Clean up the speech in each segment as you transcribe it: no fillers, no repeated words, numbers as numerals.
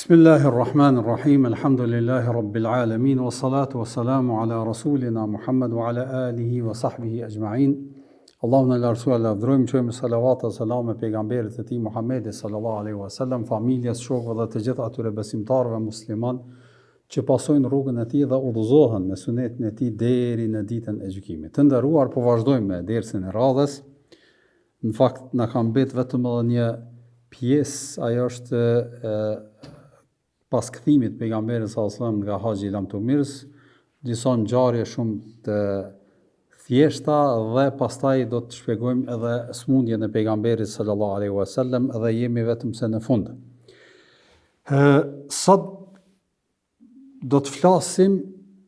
Bismillahirrahmanirrahim, alhamdulillahi rabbil alamin, wa salatu wa salamu ala rasulina Muhammad wa ala alihi wa sahbihi ajma'in. Allahumma la rasul ala vdrojmë, qojmë salavat dhe salam e pejgamberit e ti Muhammedi sallallahu alaihi wa sallam, familjes, shokëve dhe të gjithë atyre besimtarëve musliman që pasojnë rrugën e tij dhe udhëzohen me sunetin e tij deri në ditën e gjykimit. Të nderuar, po vazhdojmë me dersin e radhës. Në fakt na ka mbet vetëm edhe një pjesë, ajo është pas kthimit pejgamberit sallallahu alaihi wasallam nga Haxhi i Lamtumirës, disa ngjarje shumë të thjeshta dhe pastaj do të shpjegojmë edhe smundjen e pejgamberit sallallahu alaihi wasallam dhe jemi vetëm se në fund. Sot do të flasim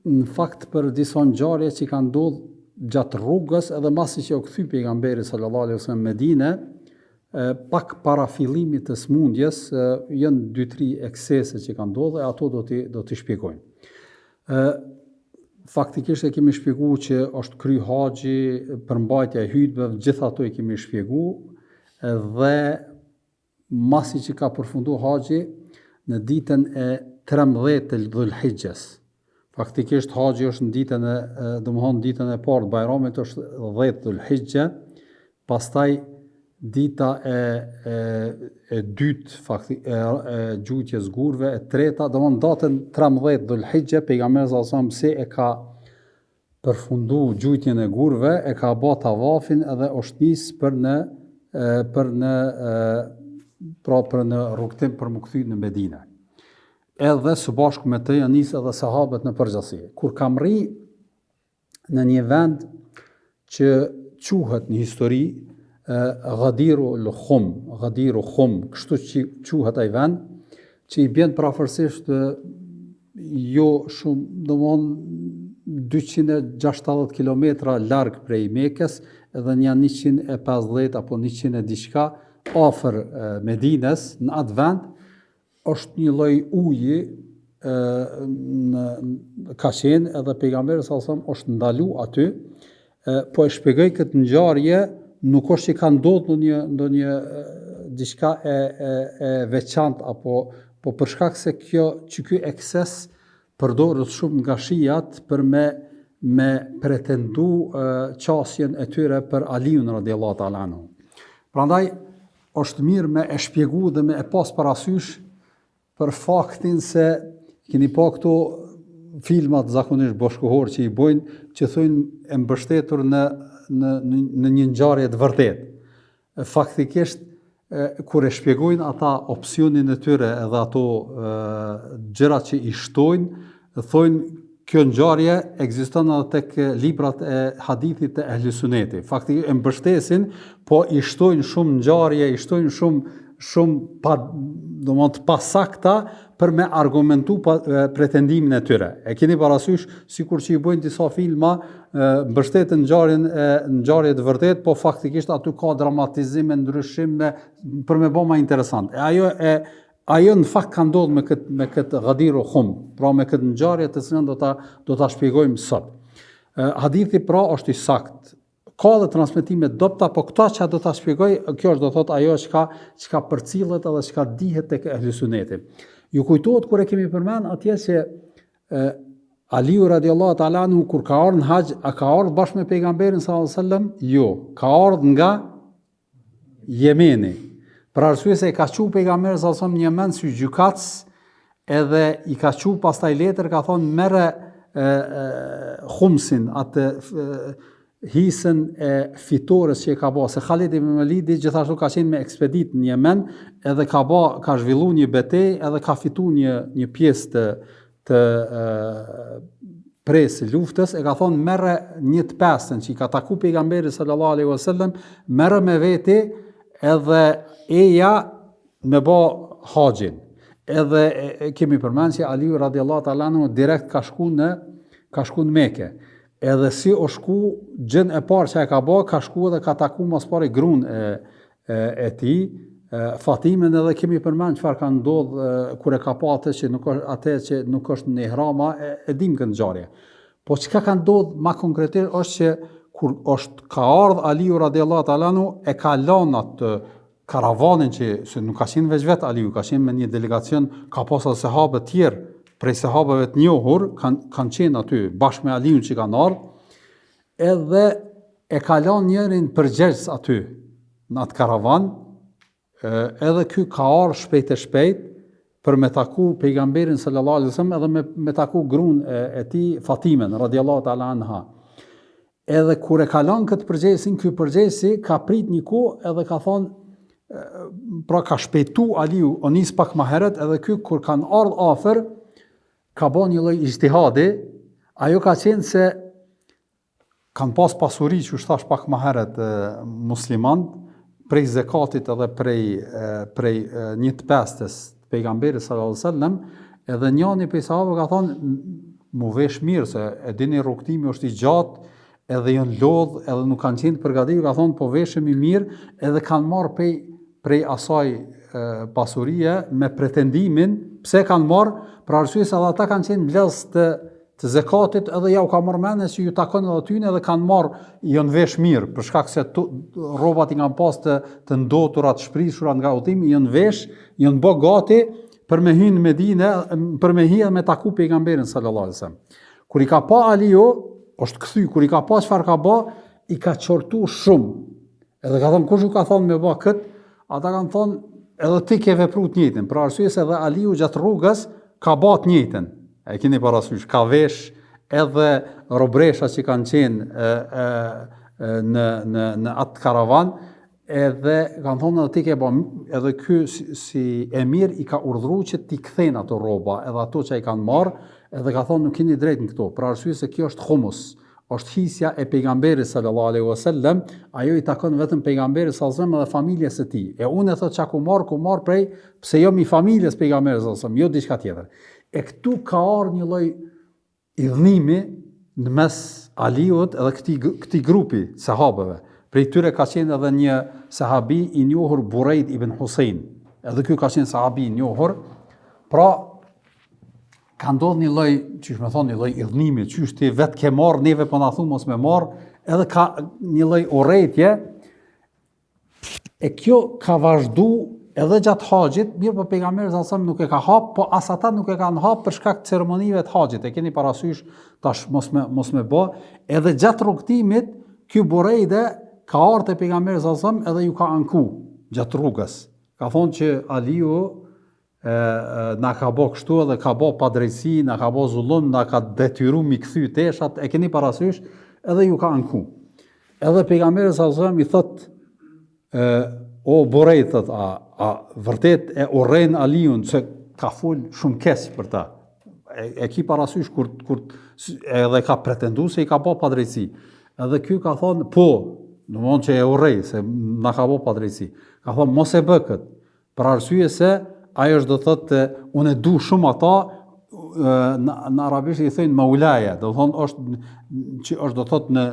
në fakt për disa ngjarje që kanë ndodhur gjatë rrugës edhe masi që u kthy pejgamberi sallallahu alaihi wasallam në Medinë. Pak para fillimit të smundjes janë 2-3 eksese që kanë ndodhur e ato do t'i shpjegojmë. Faktikisht e kemi shpjeguar që është kry haxhi, përmbajtja e hutbeve, gjithë ato i kemi shpjeguar dhe masi që ka përfunduar haxhi në ditën e 13 të Dhulhijhes. Faktikisht haxhi është në ditën ditën e parë të Bajramit është 10 Dhulhijhe, pastaj dita e dytë e gjujtjes gurve, e treta, domthonë datën 13 Dhulhijhe, pejgamberi sallallahu alajhi wasallam se e ka përfunduar gjujtjen e gurve, e ka bë tavafin edhe është nis për në rrugtim për më kthy në Medinë. Edhe së bashku me të janë nis edhe sahabët në përgjithësi. Kur kam rri në një vend që quhet në histori Ghadiru Khum, kështu që quhet ai vend, që i bën prafërsisht jo shumë, domthonë 260 kilometra larg prej Mekës, edhe janë 150 apo 100 e diçka afër Medinës. Në atë vend është një lloj uji ka qenë edhe pejgamberi sallallahu alajhi wasallam është ndalu aty, po e shpjegoj këtë ngjarje. Nuk është që ka ndodhur ndonjë diçka e veçantë apo për shkak se ky ekses përdoret shumë nga shijat për me pretendu qasjen e tyre për Aliun radhiyallahu ta'ala anhu. Prandaj është mirë me e shpjegu dhe me e pas parasysh për faktin se keni pa këto filmat zakonisht bashkëkohor që i bojnë, që thonë e mbështetur në një ngjarje të vërtetë. Faktikisht kur e shpjegojnë ata opsionin e tyre edhe ato gjërat që i shtojnë, thonë kjo ngjarje ekziston edhe tek librat e hadithit të Ehli Sunetit. Faktikisht e mbështesin, po i shtojnë shumë ngjarje, i shtojnë shumë domosdoshmë të pasakta për me argumentu pretendimin e tyre. E keni parasysh sikur që i bojnë disa filma, mbështeten ngjarje të vërtetë, po faktikisht aty ka dramatizime, ndryshime për me bë më interesant. Ajo në fakt ka ndodhur me këtë Ghadiru Khum, pra me këtë ngjarje të cilën do ta shpjegojmë sot. Hadithi pra është i saktë. Ka dhe transmetime dobta, po këto që do ta shpjegoj, kjo është do thot ajo çka përcillet edhe çka dihet tek Ehli Sunneti. Ju kujtohet kur e kemi përmend atje se Aliu radhiyallahu ta'ala anhu kur ka ardhur në haxh, a ka ardhur bashkë me pejgamberin sallallahu alajhi wasallam? Jo, ka ardhur nga Jemeni. Për arsye se e ka thënë pejgamberi sallallahu alajhi wasallam në Yemen si gjykatës, edhe i ka thënë pastaj letër, ka thonë merre khumsin, atë hisën e fitores që e ka bërë, se Khalid ibn Walidi gjithashtu ka qenë me ekspedit në Yemen, edhe ka zhvilluar një betejë, edhe ka fituar një pjesë të presë luftës, e ka thonë merre 1/5 që i ka taku pejgamberi sallallahu alaihi wasallam, merre me veti edhe eja me bë haxhin. Edhe kemi përmendur që Aliu radhiyallahu ta'ala anhu direkt ka shku në Mekë. Edhe si o shku, gjën e parë që e ka bë, ka shku edhe ka taku mos pari gruan e tij, Fatimen, edhe kemi përmend çfarë ka ndodhur kur e ka pa atë që nuk është në ihrama, e dim këtë ngjarje. Po çka ka ndodhur më konkretisht është që kur ka ardhur Aliu radhiyallahu ta'ala anhu, e ka lënë atë karavanin që se nuk ka qenë veç vetë Aliu, ka qenë me një delegacion, ka pas edhe sahabe tjerë, prej sahabeve të njohur, kanë qenë aty bashkë me Aliun që kanë ardhur, edhe e ka lënë njërin përgjegjës aty në atë karavan, edhe ky ka ardhur shpejt e shpejt për me taku pejgamberin sallallahu alaihi wasallam edhe me taku gruan e tij Fatimen radhiyallahu ta'ala anha. Edhe kur e ka lënë këtë përgjegjësin, ky përgjegjësi ka prit një kohë edhe ka thonë, pra ka shpejtu Aliu, o nis pak më herët, edhe ky kur kanë ardhur afër, ka bën një lloj ijtihadi, ajo ka qenë se kanë pas pasuri, që thash pak më herët, musliman, prej zekatit edhe prej 1/5 pejgamberit sallallahu alaihi wasallam, edhe njëri prej sahabëve ka thonë, mu vesh mirë, se e dini rrugtimi është i gjatë, edhe janë lodh, edhe nuk kanë qenë përgatitur, ka thonë, po veshemi mirë, edhe kanë marrë prej asaj pasurie me pretendimin, pse kanë marrë, për arsye se edhe ata kanë qenë vlezë të zekatit, edhe ja u ka marrë mendje që ju takon edhe tyne, edhe kanë marrë, janë vesh mirë, për shkak se rrobat i kanë pas të ndotura, të shprishura nga udhimi, janë vesh, janë bë gati për me hyrë në Medinë, për me hyrë me taku pejgamberin sallallahu alaihi wasallam. Kur i ka pa Aliu, është kthy, kur i ka pa çfarë ka bë, i ka qortu shumë. Edhe ka thonë, kush u ka thonë me bë kët? Ata kanë thonë, edhe ti ke vepruar të njëjtën, për arsye se edhe Aliu gjatë rrugës ka bë të njëjtën. E keni parasysh, ka vesh edhe robresha që kanë qenë në atë karavan, edhe kanë thonë edhe ti ke bë, edhe ky si emir i ka urdhëruar që ti kthejnë ato rroba, edhe ato që ai kanë marrë, edhe ka thonë nuk keni drejt në këto, për arsye se kjo është humus, është hisja e pejgamberit sallallahu alaihi wasallam, ajo i takon vetëm pejgamberit sallallahu alaihi wasallam dhe familjes së tij. E unë e thot çka ku marr prej, pse jo mi familjes pejgamberit sallallahu alaihi wasallam, jo diçka tjetër. E këtu ka ardhur një lloj idhnimi në mes Aliut edhe këtij grupi sahabeve. Prej tyre ka qenë edhe një sahabi i njohur Buraid ibn Husain. Edhe ky ka qenë sahabi i njohur. Pra ka ndodhur një lloj, çish më thon, një lloj idhnimi, çish ti vetë ke marr, neve po na thu mos me marr, edhe ka një lloj urrëtie. E kjo ka vazhdu edhe gjatë haxhit, mirë po pejgamberi sallallahu alajhi wasallam nuk e ka hap, po as ata nuk e kanë hap për shkak të ceremonive të haxhit. E keni parasysh tash mos me bë, edhe gjatë rrugtimit ky Burejde ka ardhur te pejgamberi sallallahu alajhi wasallam edhe ju ka anku gjatë rrugës. Ka thonë që Aliu na ka bë kështu edhe ka bë padrejsi, na ka bë zullum, na ka detyruar mi kthy teshat, e keni parasysh, edhe ju ka anku. Edhe pejgamberi sallallahu alajhi wasallam i thot, o Burej, thot, a vërtet e urren Aliun se ka fol shumë keq për ta. E ki parasysh kur edhe ka pretenduar se i ka bë padrejsi. Edhe ky ka thonë, po, domthonjë që e urrej se na ka bë padrejsi. Ka thonë mos e bë kët, për arsye se ajo është do thotë unë e du shumë ata, në arabisht i thënë maulaja, do thonë është do thotë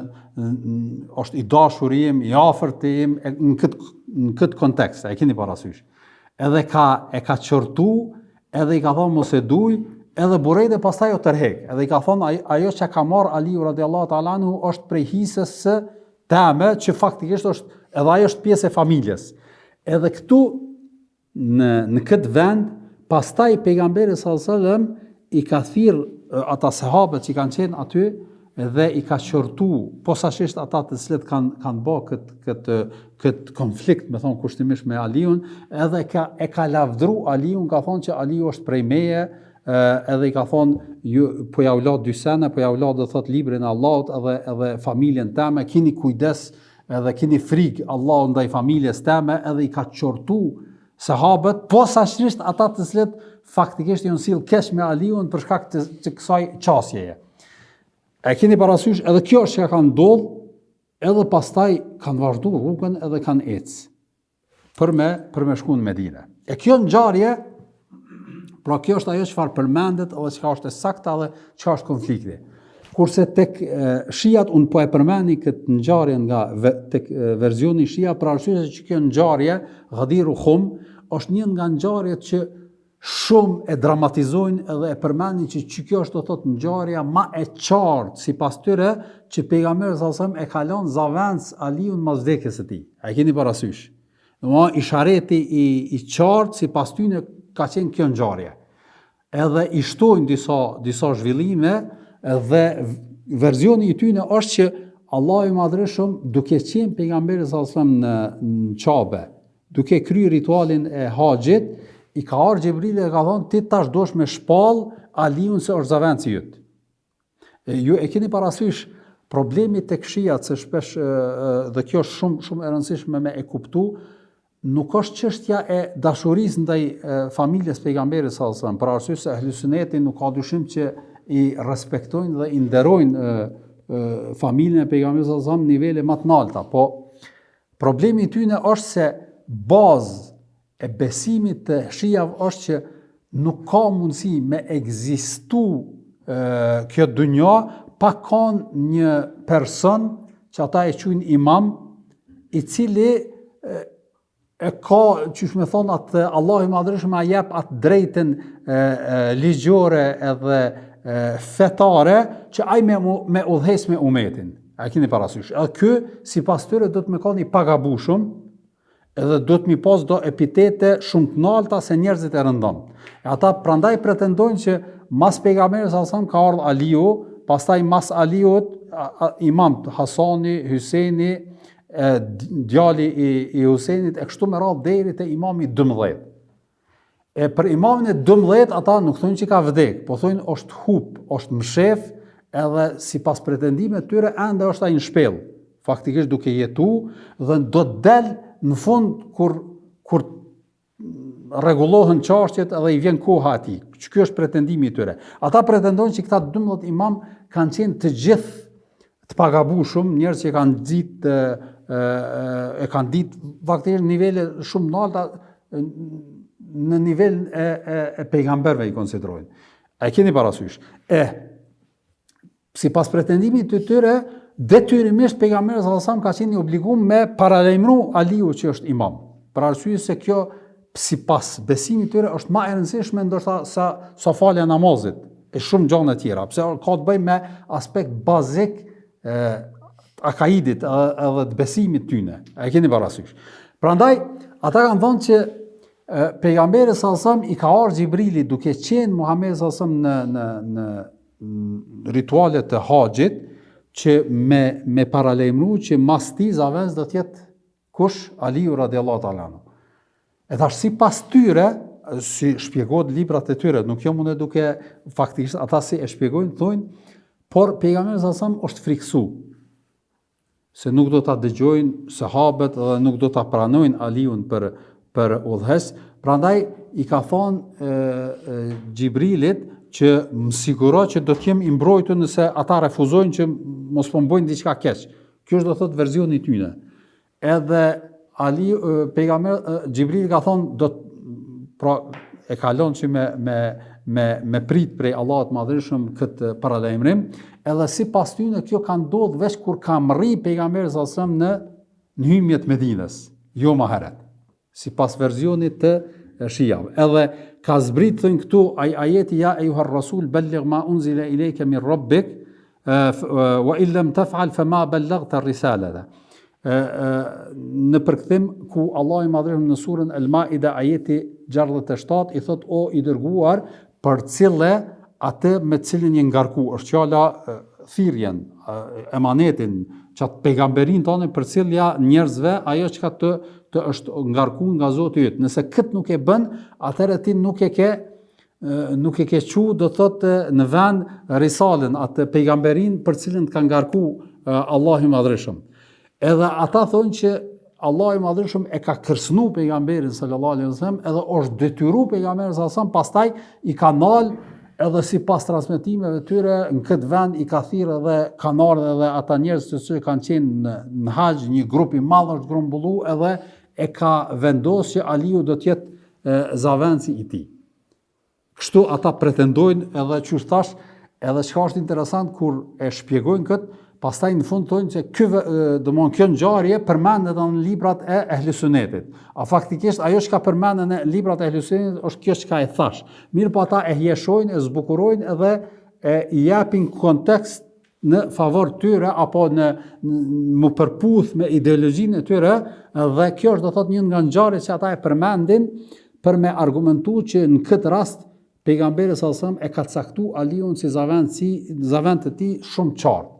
është i dashuri im, i afërt im në këtë kontekst, e keni parasysh. Edhe e ka qortu, edhe i ka thonë mos e duj, edhe Burejde pastaj o tërhek, edhe i ka thonë ajo që ka marrë Aliu radhiyallahu ta'ala anhu është prej hisës së teme, që faktikisht edhe ajo është pjesë e familjes. Edhe këtu në këtë vend, pastaj pejgamberi sallallahu alajhi wasallam i ka thirrë ata sahabët që kanë qenë aty dhe i ka qortu posaçërisht ata të cilët kanë bë këtë konflikt, me thon kushtimisht me Aliun, edhe e ka lavdru Aliun, ka thonë që Aliu është prej meje, edhe i ka thonë po ja u la dy sene, po ja u la do thot librin e Allahut edhe familjen teme, keni kujdes edhe keni frikë Allahut ndaj familjes teme, edhe i ka qortu sahabët, posaçërisht ata të cilët faktikisht janë sill keq me Aliun për shkak të kësaj qasjeje. E keni parasysh, edhe kjo është që ka ndodhur, edhe pastaj kanë vazhduar rrugën edhe kanë ecë për me shku në Medinë. E kjo ngjarje, pra kjo është ajo çfarë përmendet edhe çka është e saktë edhe çka është konflikti. Kurse tek shiat, unë po e përmeni këtë ngjarje nga tek versioni shia, për arsye se që kjo ngjarje, Ghadiru Khum, është një nga ngjarjet që shumë e dramatizojnë edhe e përmenin që kjo është do thotë ngjarja ma e qartë sipas tyre që pejgamberi sallallahu alajhi wasallam e ka lënë zaventës Aliun mas vdekjes së tij. A keni parasysh? Domethënë ishareti i qartë sipas tyre ka qenë kjo ngjarje. Edhe i shtojnë disa zhvillime dhe verzioni i tyre është që Allahu i Madhërisht duke qenë pejgamberi sallallahu alajhi wasallam në Qabe, duke kryer ritualin e haxhit, i ka ardhur Xhibrili e ka thonë ti tash dosh me shpall Aliun se është zavenci yt. Ju e keni parasysh problemi tek shiat se shpesh dhe kjo është shumë e rëndësishme me e kuptu, nuk është çështja e dashurisë ndaj familjes pejgamberit sallallahu alajhi wasallam, për arsye se ehli suneti nuk ka dyshim që i respektojnë dhe i nderojnë familjen e pejgamberit sallallahu alajhi wasallam në nivele më të larta, po problemi i tyre është se bazë e besimit të shijave është që nuk ka mundësi me ekzistu kjo dunja pa kanë një person që ata e quajnë imam, i cili e ka, qysh me thonë, atë Allahu i Madhërisht ma jep atë drejtën ligjore edhe fetare që ai me udhëhes me umetin. A keni parasysh? Edhe ky sipas tyre do të më kanë i pagabushëm, edhe do të mi pas do epitete shumë të larta se njerëzit e rëndon. Ata prandaj pretendojnë që mas pejgamberit sallallahu alajhi wasallam ka ardhur Aliu, pastaj mas Aliut imam Hasani, Hyseni, djali i Husenit e kështu me radhë deri te imami 12. E për imamin e 12 ata nuk thonë që ka vdek, po thonë është hup, është mshef, edhe sipas pretendimeve tyre ende është ai në shpellë, faktikisht duke jetu dhe do të del në fund kur rregullohen çështjet edhe i vjen koha atij. Ky është pretendimi i tyre. Ata pretendojnë që këta 12 imam kanë qenë të gjithë të pagabushëm, njerëz që kanë ditë faktikisht nivele shumë të larta në nivel e pejgamberëve i konsiderojnë. A keni parasysh? Sipas pretendimit të tyre, detyrimisht pejgamberi sallallahu alajhi wasallam ka qenë i obliguar me paralajmëru Aliu që është imam. Për arsye se kjo sipas besimit të tyre është më e rëndësishme ndoshta sa falja namazit e shumë gjëra tjera, pse ka të bëjë me aspekt bazik akaidit edhe të besimit tyne. A keni parasysh? Prandaj ata kanë thënë që pejgamberi sallallahu alajhi wasallam i ka ardhur Xhibrili duke qenë Muhamedi sallallahu alajhi wasallam në ritualet e haxhit që me paralajmëru që mas ti zavens do të jetë kush? Aliu radiallahu ta'ala anhu. E thash sipas tyre, si shpjegohet librat e tyre, nuk jo mund duke faktikisht ata si e shpjegojnë, thonë, por pejgamberi sallallahu alajhi wasallam është friksu se nuk do ta dëgjojnë sahabët dhe nuk do ta pranojnë Aliun për udhëhes. Prandaj i ka thonë Xhibrilit që më siguro që do të jem i mbrojtur nëse ata refuzojnë që mos po bëjnë diçka keq. Kjo është do thotë verzioni i tyre. Edhe pejgamberi Xhibrili ka thonë pra e kalon që me prit prej Allahut Madhërisht këtë paralajmërim, edhe sipas tyre kjo ka ndodhur veç kur ka mrri pejgamberi sallallahu alajhi wasallam në hymjet Medinës, jo më herët. Sipas versionit të shijave. Edhe ka zbrit thënë këtu ajeti ja ejuhar rasul balligh ma unzila ilejke min rabbik wa illam taf'al fama ballaghta risalata. Në përkthim ku Allah i Madhërisht në surën Al-Maida ajeti 67 i thot o i dërguar për cilë atë me cilin je ngarku, është fjala thirrjen, emanetin, çat pejgamberin tonë për cilja njerëzve ajo çka të është ngarku nga Zoti yt. Nëse kët nuk e bën, atëherë ti nuk e ke çu, do thotë në vend risalën, atë pejgamberin për cilën të ka ngarku Allahu i Madhërisht. Edhe ata thonë që Allahu i Madhërisht e ka kërcënu pejgamberin sallallahu alaihi wasallam, edhe është detyruar pejgamberin sallallahu alaihi wasallam, pastaj i ka nal edhe sipas transmetimeve të tyre në këtë vend i ka thirrë edhe kanë ardhur edhe ata njerëz që kanë qenë në haxh, një grup i madh është grumbullu edhe e ka vendosur që Aliu do të jetë zavenci i tij. Kështu ata pretendojnë edhe që thash, edhe çka është interesant kur e shpjegojnë këtë, pastaj në fund thonë që kjo ngjarje përmendet në librat e Ehli Sunnetit. A faktikisht ajo që përmendet në librat e Ehli Sunnetit është kjo që e thash. Mirë po ata e hjeshojnë, e zbukurojnë edhe i japin kontekst në favor tyre apo në më përputh me ideologjinë e tyre, dhe kjo është do thot një nga ngjarjet që ata e përmendin për me argumentu që në këtë rast pejgamberi sallallahu alajhi wasallam e ka caktuar Aliun si zavend të tij shumë qartë.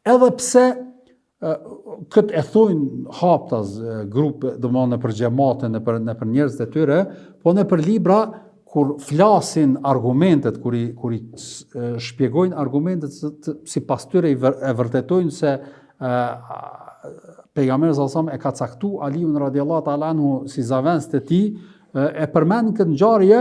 Edhe pse këtë e thujnë haptas grupe, domthonë nëpër xhamate, nëpër njerëzit e tyre, po nëpër libra kur flasin argumentet, kur i shpjegojnë argumentet sipas tyre e vërtetojnë se pejgamberi sallallahu alajhi wasallam e ka caktuar Aliun radhiyallahu ta'ala anhu si zavend të tij, e përmendin këtë ngjarje,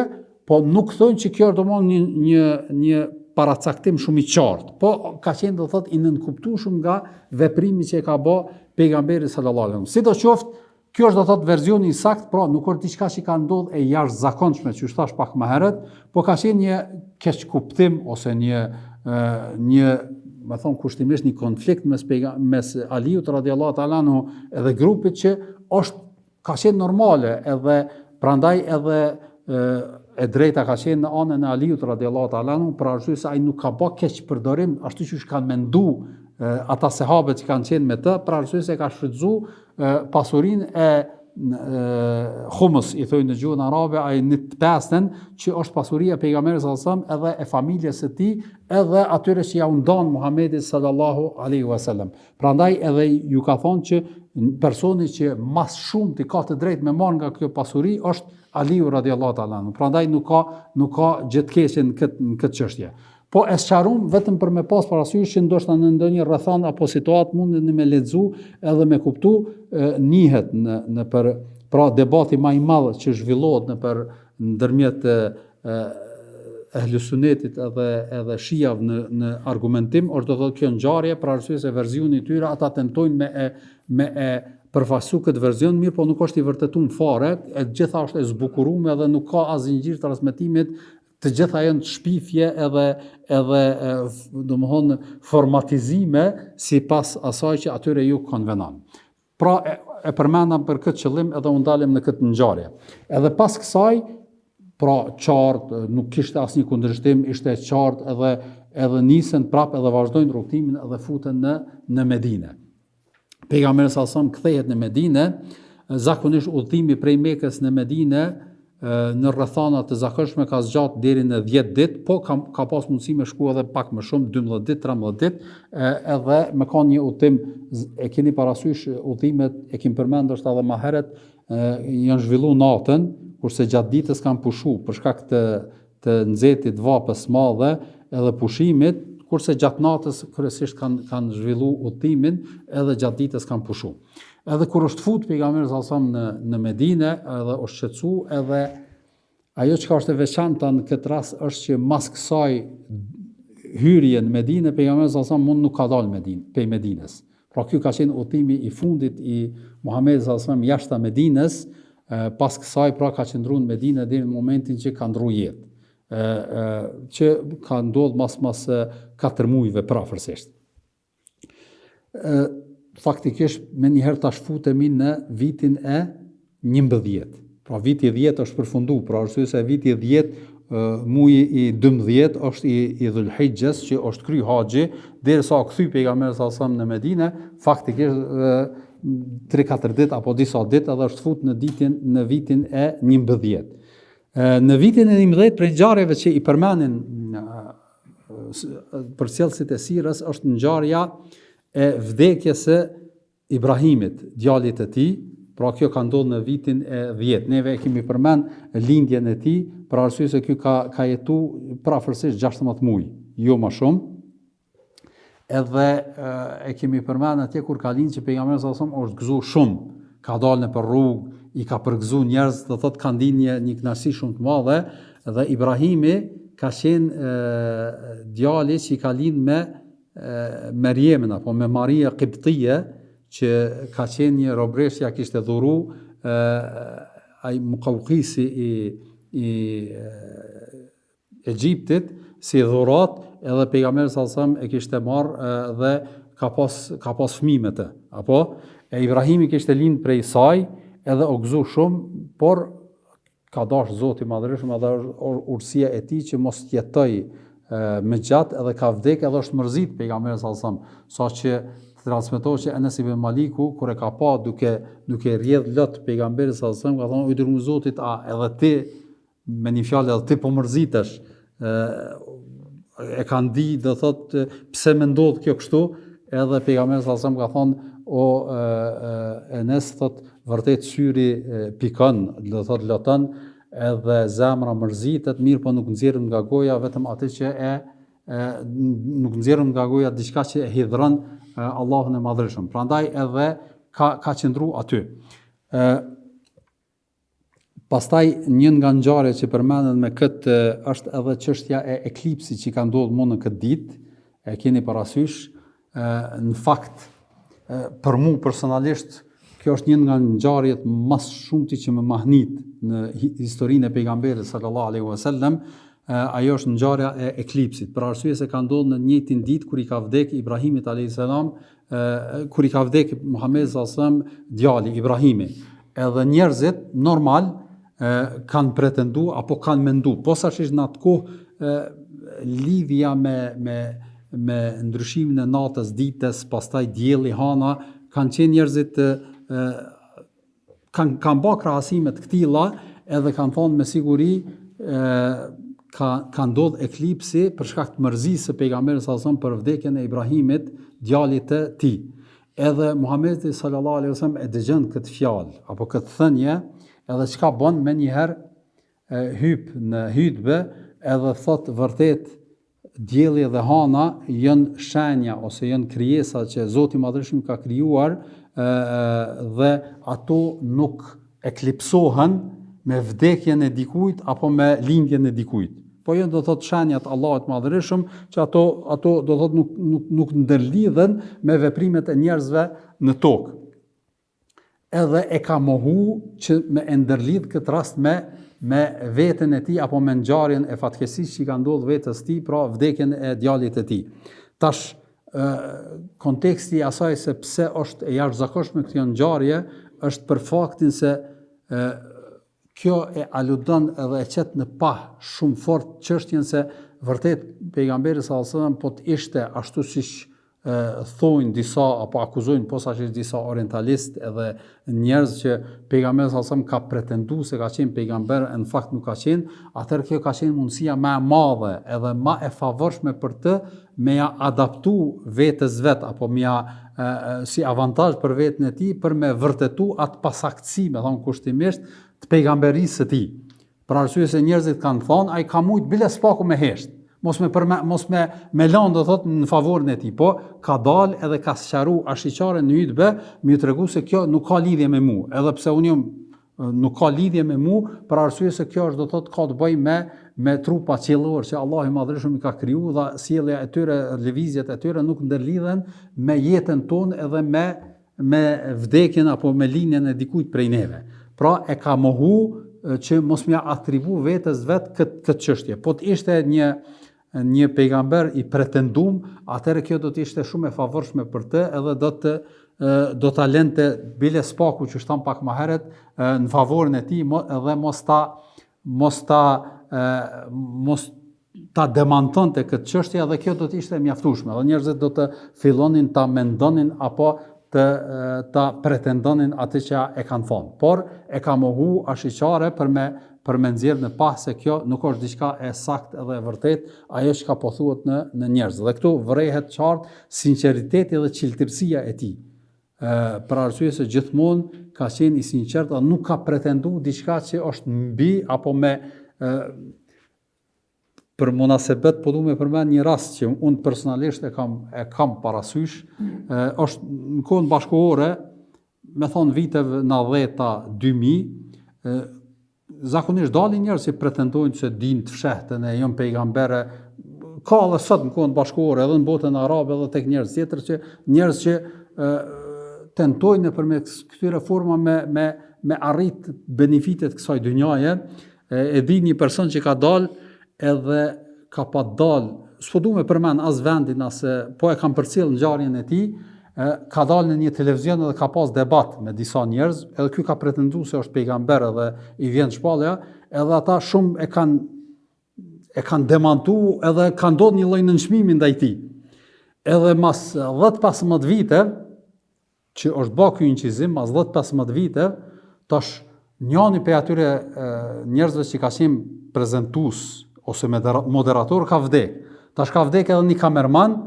po nuk thonë që kjo është domosdoshmë një paracaktim shumë i qartë, po ka qenë do thot i nënkuptueshëm nga veprimi që e ka bë pejgamberi sallallahu alajhi wasallam. Sidoqoftë, kjo është do thot versioni i saktë, pra nuk është diçka që ka ndodhur e jashtëzakonshme, që thash pak më herët, po ka qenë një keqkuptim ose një më thon kushtimisht një konflikt mes Aliut radhiyallahu ta'ala anhu edhe grupit që ka qenë normale, edhe prandaj edhe e drejta ka qenë në anën e Aliut radhiyallahu ta'ala anhu, për arsye se ai nuk ka bë keq përdorim ashtu siç kanë menduar ata sahabët që kanë qenë me të, për arsye se ka shfrytzuar pasurinë e khums, i thojnë në gjuhën arabe, ai 1/5, që është pasuria e pejgamberit sallallahu alajhi wasallam edhe e familjes së tij, edhe atyre që ja u ndan Muhamedit sallallahu alaihi wasallam. Prandaj edhe ju ka thonë që personi që mas shumti ka të drejtë me marrë nga kjo pasuri është Aliu radhiyallahu ta'ala anhu. Prandaj nuk ka gjë të keqe në këtë çështje. Po e sqarum vetëm për me pas parasysh që ndoshta në ndonjë rrethon apo situatë mundeni me lexu edhe me kuptu, nihet në për pra debati më i madh që zhvillohet ndërmjet ehlusunetit edhe shijav në argumentim, është do thotë kjo ngjarje, për arsye se versioni i tyre ata tentojnë me përfaqësu këtë version, mirë, po nuk është i vërtetuar fare, e gjitha është e zbukuruar edhe nuk ka asnjë ngjyrë transmetimit, të gjitha janë shpifje edhe domthon formatizime sipas asaj që atyre ju konvenon. Pra e përmendam për këtë qëllim edhe u ndalem në këtë ngjarje. Edhe pas kësaj, pra qartë, nuk kishte asnjë kundërshtim, ishte qartë edhe nisën prapë edhe vazhdojnë rrugtimin edhe futen në Medinë. Pejgamberi sallallahu alajhi wasallam kthehet në Medinë, zakonisht udhëtimi prej Mekës në Medinë në rrethana të zakonshme ka zgjatë deri në 10 ditë, po ka pas mundësi me shku edhe pak më shumë, 12 ditë, 13 ditë, edhe me ka një udhëtim, e keni parasysh udhëtimet, e kemi përmendur është edhe më herët, janë zhvilluar natën, kurse gjatë ditës kanë pushu për shkak të nxehtit vapës madhe edhe pushimit, kurse gjatë natës kryesisht kanë zhvilluar udhëtimin edhe gjatë ditës kanë pushu. Edhe kur është fut pejgamberi sallallahu alajhi wasallam në Medinë, edhe është shqetësu, edhe ajo çka është e veçantë në këtë rast është që mas kësaj hyrje në Medinë, pejgamberi sallallahu alajhi wasallam mund nuk ka dalë pej Medinës. Pra ky ka qenë udhëtimi i fundit i Muhamedit sallallahu alajhi wasallam jashtë Medinës, pas kësaj pra ka qëndruar në Medinë deri në momentin që ka ndruar jetë. Që ka ndodhur mas 4 muajve prafërsisht. Faktikisht me njëherë tash futemi në vitin e 11. Pra viti 10 është përfundu, pra arsye se viti 10, muji i 12 është i Dhulhijhes, që është kry haxhi, derisa kthy pejgamberi sallallahu alajhi wasallam në Medinë, faktikisht 3-4 ditë apo disa ditë edhe është fut në vitin e 11. Në vitin e 11, prej ngjarjeve që i përmenin përcjellësit e sirës, është ngjarja e vdekjes së Ibrahimit, djalit të tij, pra kjo ka ndodhur në vitin e 10. Neve e kemi përmend lindjen e tij, për arsye se ky ka jetuar prafërsisht 16 muaj, jo më shumë. Edhe e kemi përmend atje kur ka lind që pejgamberi sallallahu alajhi wasallam është gëzuar shumë, ka dalë nëpër rrugë, i ka përgëzuar njerëz, do thotë ka ndinë një kënaqësi shumë të madhe, dhe Ibrahimi ka qenë djali që i ka lind me Merjemin apo me Maria Qibtije, që ka qenë një robresh që ja kishte dhuru ai Muqawqisi i Egjiptit si dhurat, edhe pejgamberi sallallahu alajhi wasallam e kishte marrë dhe ka pas fëmijë me të. Apo Ibrahimi kishte lind prej saj, edhe u gëzu shumë, por ka dash Zoti i Madhërisht edhe urësia e tij që mos jetoj me gjatë edhe ka vdek edhe është mërzit pejgamberi sallallahu alajhi wasallam, saqë transmetohet që Enes ibn Maliku kur e ka pa duke rrjedh lot pejgamberit sallallahu alajhi wasallam, ka thonë: "O i dërguar i Zotit, a edhe ti me një fjalë edhe ti po mërzitesh?" E kanë di, do thotë, pse më ndodh kjo kështu, edhe pejgamberi sallallahu alajhi wasallam ka thonë: "O Enes, thotë, vërtet syri pikon, do thotë loton, edhe zemra mërzitet, mirë po nuk nxjerrën nga goja vetëm atë që nuk nxjerrën nga goja diçka që e hidhron Allahun e Madhërisëm." Prandaj edhe ka qëndru aty. Pastaj një nga ngjarjet që përmendet me këtë është edhe çështja e eklipsit që ka ndodhur më në këtë ditë. E keni parasysh, në fakt për mua personalisht kjo është një nga ngjarjet më shumti që më mahnit në historinë e pejgamberit sallallahu alaihi wasallam. Ajo është ngjarja e eklipsit, për arsye se ka ndodhur në një ditë kur i ka vdek Ibrahimit alayhis salam, kur i ka vdek Muhamedi sallallahu alaihi wasallam djali Ibrahimi. Edhe njerëzit normal kanë pretendu apo kanë mendu, posaçërisht në atë kohë lidhja me ndryshimin e natës, ditës, pastaj dielli, hana, kanë qenë njerëzit kanë bërë krahasime të këtilla, edhe kanë thonë me siguri ka ndodhur eklipsi për shkak të mërzisë së pejgamberit sallallahu alajhi wasallam për vdekjen e Ibrahimit, djalit të tij. Edhe Muhamedi sallallahu alajhi wasallam e dëgjon këtë fjalë apo këtë thënie, edhe çka bën me njëherë hyp në hutbë, edhe thot: "Vërtet dielli dhe hana janë shenja ose janë krijesa që Zoti i Madhërisëm ka krijuar, dhe ato nuk eklipsohen me vdekjen e dikujt apo me lindjen e dikujt. Po janë, do thot, shenjat Allahut të Madhërisëm, që ato do thot nuk ndërlidhen me veprimet e njerëzve në tokë." Edhe e ka mohu që me ndërlidh këtë rast me veten e tij apo me ngjarjen e fatkeqësisë që ka ndodhur vetes tij, pra vdekjen e djalit të tij. Tash konteksti i asaj se pse është e jashtëzakonshme kjo ngjarje është për faktin se kjo e aludon edhe e qet në pah shumë fort çështjen se vërtet pejgamberi sallallahu alajhi wasallam po të ishte ashtu siç thojnë disa apo akuzojnë posaçërisht disa orientalistë edhe njerëz që pejgamberi sallallahu alajhi wasallam ka pretenduar se ka qenë pejgamber, në fakt nuk ka qenë, atëherë kjo ka qenë mundësia më e madhe edhe më e favorshme për të me ja adaptu vetes vet apo si avantazh për veten e tij për me vërtetu atë pasaktësi, me thonë kushtimisht, të pejgamberisë së tij. Për arsye se njerëzit kanë thonë ai ka mujt bile s'paku me hesht. Mos me lanë, do thot, në favorin e tij, po ka dalë edhe ka sqaru ashiqare në hutbë, më tregu se kjo nuk ka lidhje me mua, edhe pse unë nuk ka lidhje me mua, për arsye se kjo është, do thot, ka të bëjë me trupa qiellor që Allahu i Madhërisëm i ka krijuar, dhe sjellja e tyre, lëvizjet e tyre nuk ndërlidhen me jetën tonë edhe me vdekjen apo me linjen e dikujt prej neve. Pra e ka mohu që mos m'ja atribu vetes vet këtë çështje. Po të ishte një pejgamber i pretendum, atëherë kjo do të ishte shumë e favorshme për të, edhe do ta lente bile spaku që shtam pak më herët në favorin e tij, edhe mos ta demantonte këtë çështje, dhe kjo do të ishte mjaftueshme. Dhe njerëzit do të fillonin ta mendonin apo ta pretendonin atë që e kanë thonë. Por e ka mohu ashiqare për me nxjerrë në pah se kjo nuk është diçka e saktë edhe e vërtet ajo që ka po thuhet në njerëz. Dhe këtu vërehet qartë sinqeriteti dhe çiltirësia e tij. Për arsye se gjithmonë ka qenë i sinqert dhe nuk ka pretenduar diçka që është mbi apo me për munasebet po du me përmend një rast që unë personalisht e kam parasysh, është në kohën bashkëkohore, me thonë viteve 90-ta 2000, zakonisht dalin njerëz që pretendojnë se dinë të fshehtën e janë pejgambere. Ka edhe sot në kohën bashkëkohore, edhe në botën arabe, edhe tek njerëz tjetër, që njerëz që tentojnë nëpërmjet këtyre forma me arrit benefitet kësaj dynjaje. E di një person që ka dalë edhe ka pa dalë, s'po du me përmend as vendin, po e kam përcjell ngjarjen e tij, ka dalë në një televizion edhe ka pas debat me disa njerëz, edhe ky ka pretenduar se është pejgamber edhe i vjen shpallja, edhe ata shumë e kanë demantu edhe kanë ndodhur një lloj nënçmimi ndaj tij. Edhe mas 10-15 vite, që është bë ky incizim, mas 10-15 vite, tash njëri prej atyre njerëzve që ka qenë prezantues ose moderator ka vdek. Tash ka vdek edhe një kamerman,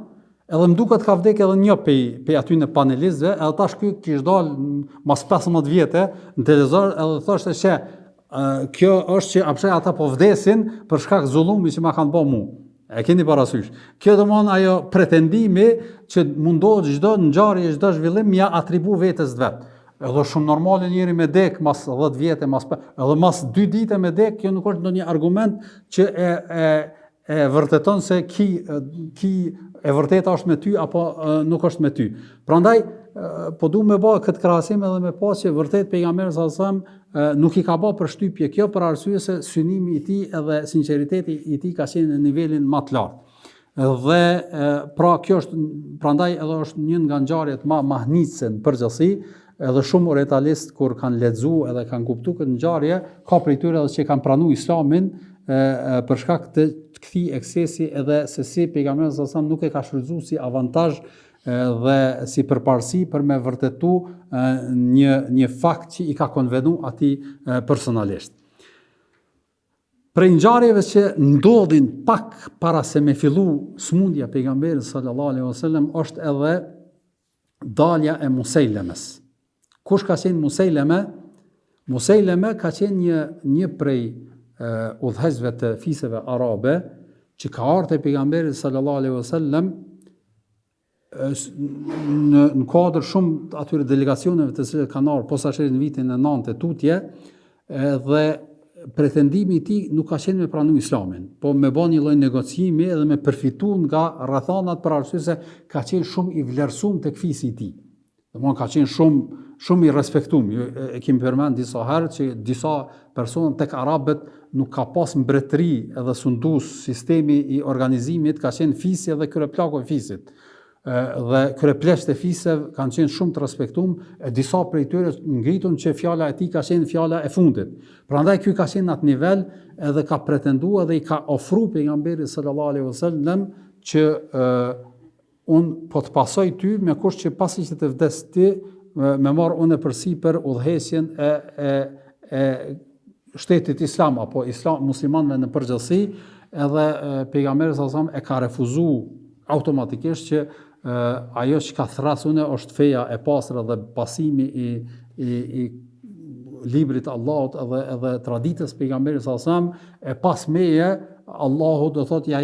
edhe më duket ka vdek edhe një pej aty në panelistëve, edhe tash ky kishte dalë mas 15 vjetë në televizor edhe thoshte se kjo është që apse ata po vdesin për shkak zullumi që ma kanë bë mua. E keni parasysh. Kjo domthon ajo pretendimi që mundohet çdo ngjarje, çdo zhvillim mja atribu vetes vet. Edhe shumë normale njëri me dek mas 10 vjetë, edhe mas 2 ditë me dek, kjo nuk është ndonjë argument që e vërteton se ki e vërteta është me ty apo nuk është me ty. Prandaj po du me bë këtë krahasim edhe me pas që vërtet pejgamberi sallallahu alajhi wasallam nuk i ka bë përshtypje kjo për arsye se synimi i tij edhe sinqeriteti i tij ka qenë në nivelin më të lartë. Dhe pra kjo është prandaj edhe është një nga ngjarjet më mahnitse në përgjithësi, edhe shumë orientalist kur kanë lexuar edhe kanë kuptuar këtë ngjarje, ka prej tyre edhe që kanë pranuar Islamin për shkak të këtij eksesi edhe se si pejgamberi sallallahu alajhi wasallam nuk e ka shfrytzuar si avantazh dhe si përparësi për me vërtetu një fakt që i ka konvenu atij personalisht. Prej ngjarjeve që ndodhin pak para se me fillu smundja pejgamberit sallallahu alaihi wasallam është edhe dalja e Musejlemes. Kush ka qenë Musejleme? Musejleme ka qenë një prej udhëheqësve të fisëve arabe që ka ardhur te pejgamberi sallallahu alaihi wasallam në kuadër shumë atyre delegacioneve të cilët kanë ardhur posaçërisht në vitin e 9 tutje, dhe pretendimi i tij nuk ka qenë me pranu Islamin, po me bën një lloj negociimi edhe me përfitu nga rrethanat për arsye se ka qenë shumë i vlerësuar tek fisi i tij. Domthonë ka qenë shumë i respektuar. E kemi përmend disa herë që disa persona tek arabët nuk ka pas mbretëri edhe sundus, sistemi i organizimit ka qenë fisi edhe kryeplaku i fisit. Dhe kryepleqët e fisëve kanë qenë shumë të respektuar, e disa prej tyre ngritun që fjala e tij ka qenë fjala e fundit. Prandaj ky ka qenë në atë nivel edhe ka pretenduar dhe i ka ofruar pejgamberit sallallahu alaihi wasallam që unë po të pasoj ty me kusht që pasi që të vdes ti me marr unë përsipër udhëheqjen e shtetit islam apo islam muslimanëve në përgjithësi, edhe pejgamberi sallallahu alaihi wasallam e ka refuzuar automatikisht që ajo që ka thras une është feja e pastër dhe pasimi i librit Allahut edhe traditës pejgamberit sallallahu alajhi wasallam, e pas meje Allahu do thotë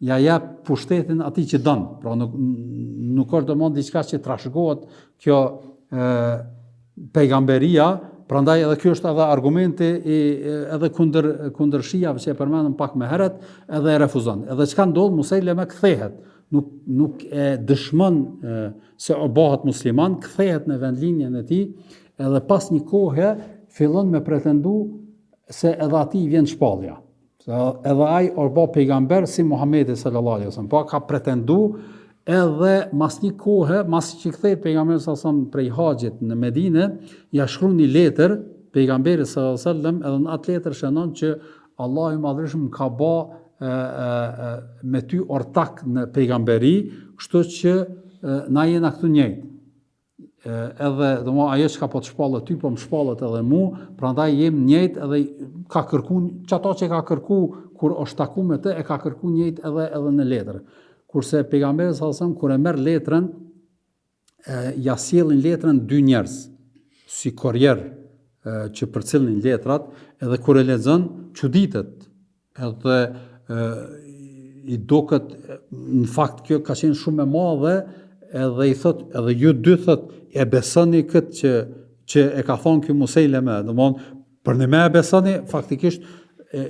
ja jep pushtetin atij që don. Pra nuk është domosdoshmë diçka që trashëgohet kjo pejgamberia. Prandaj edhe ky është edhe argumenti edhe kundër shijave që e përmendëm pak më herët, edhe e refuzon. Edhe çka ndodh, Musejleme kthehet. Nuk e dëshmon se o bëhet musliman, kthehet në vendlinjen e tij, edhe pas një kohe fillon me pretendu se edhe atij vjen shpallja. Edhe ai o bë pejgamber si Muhamedi sallallahu alaihi wasallam. Po ka pretendu edhe mas një kohe, mas që kthehet pejgamberi sallallahu alaihi wasallam prej haxhit në Medinë, ja shkruan një letër pejgamberit sallallahu alaihi wasallam, edhe në atë letër shënon që Allahu i Madhërisht ka bë me ty ortak në pejgamberi, kështu që na jena këtu njëjtë. Edhe domo ajo që ka po të shpallet ty, po më shpallet edhe mu, prandaj jem njëjtë, edhe ka kërku, çato që ka kërku kur është taku me të, e ka kërku njëjtë edhe në letër. Kurse pejgamberi sallallahu alajhi wasallam kur e merr letrën, ja sjellin letrën dy njerëz, si kurrier që përcjellnin letrat, edhe kur e lexon çuditet, edhe i duket në fakt kjo ka qenë shumë e madhe, edhe i thot, edhe ju dy thot, e besoni këtë që e ka thonë ky Musejleme, domthonë për ne e besoni, faktikisht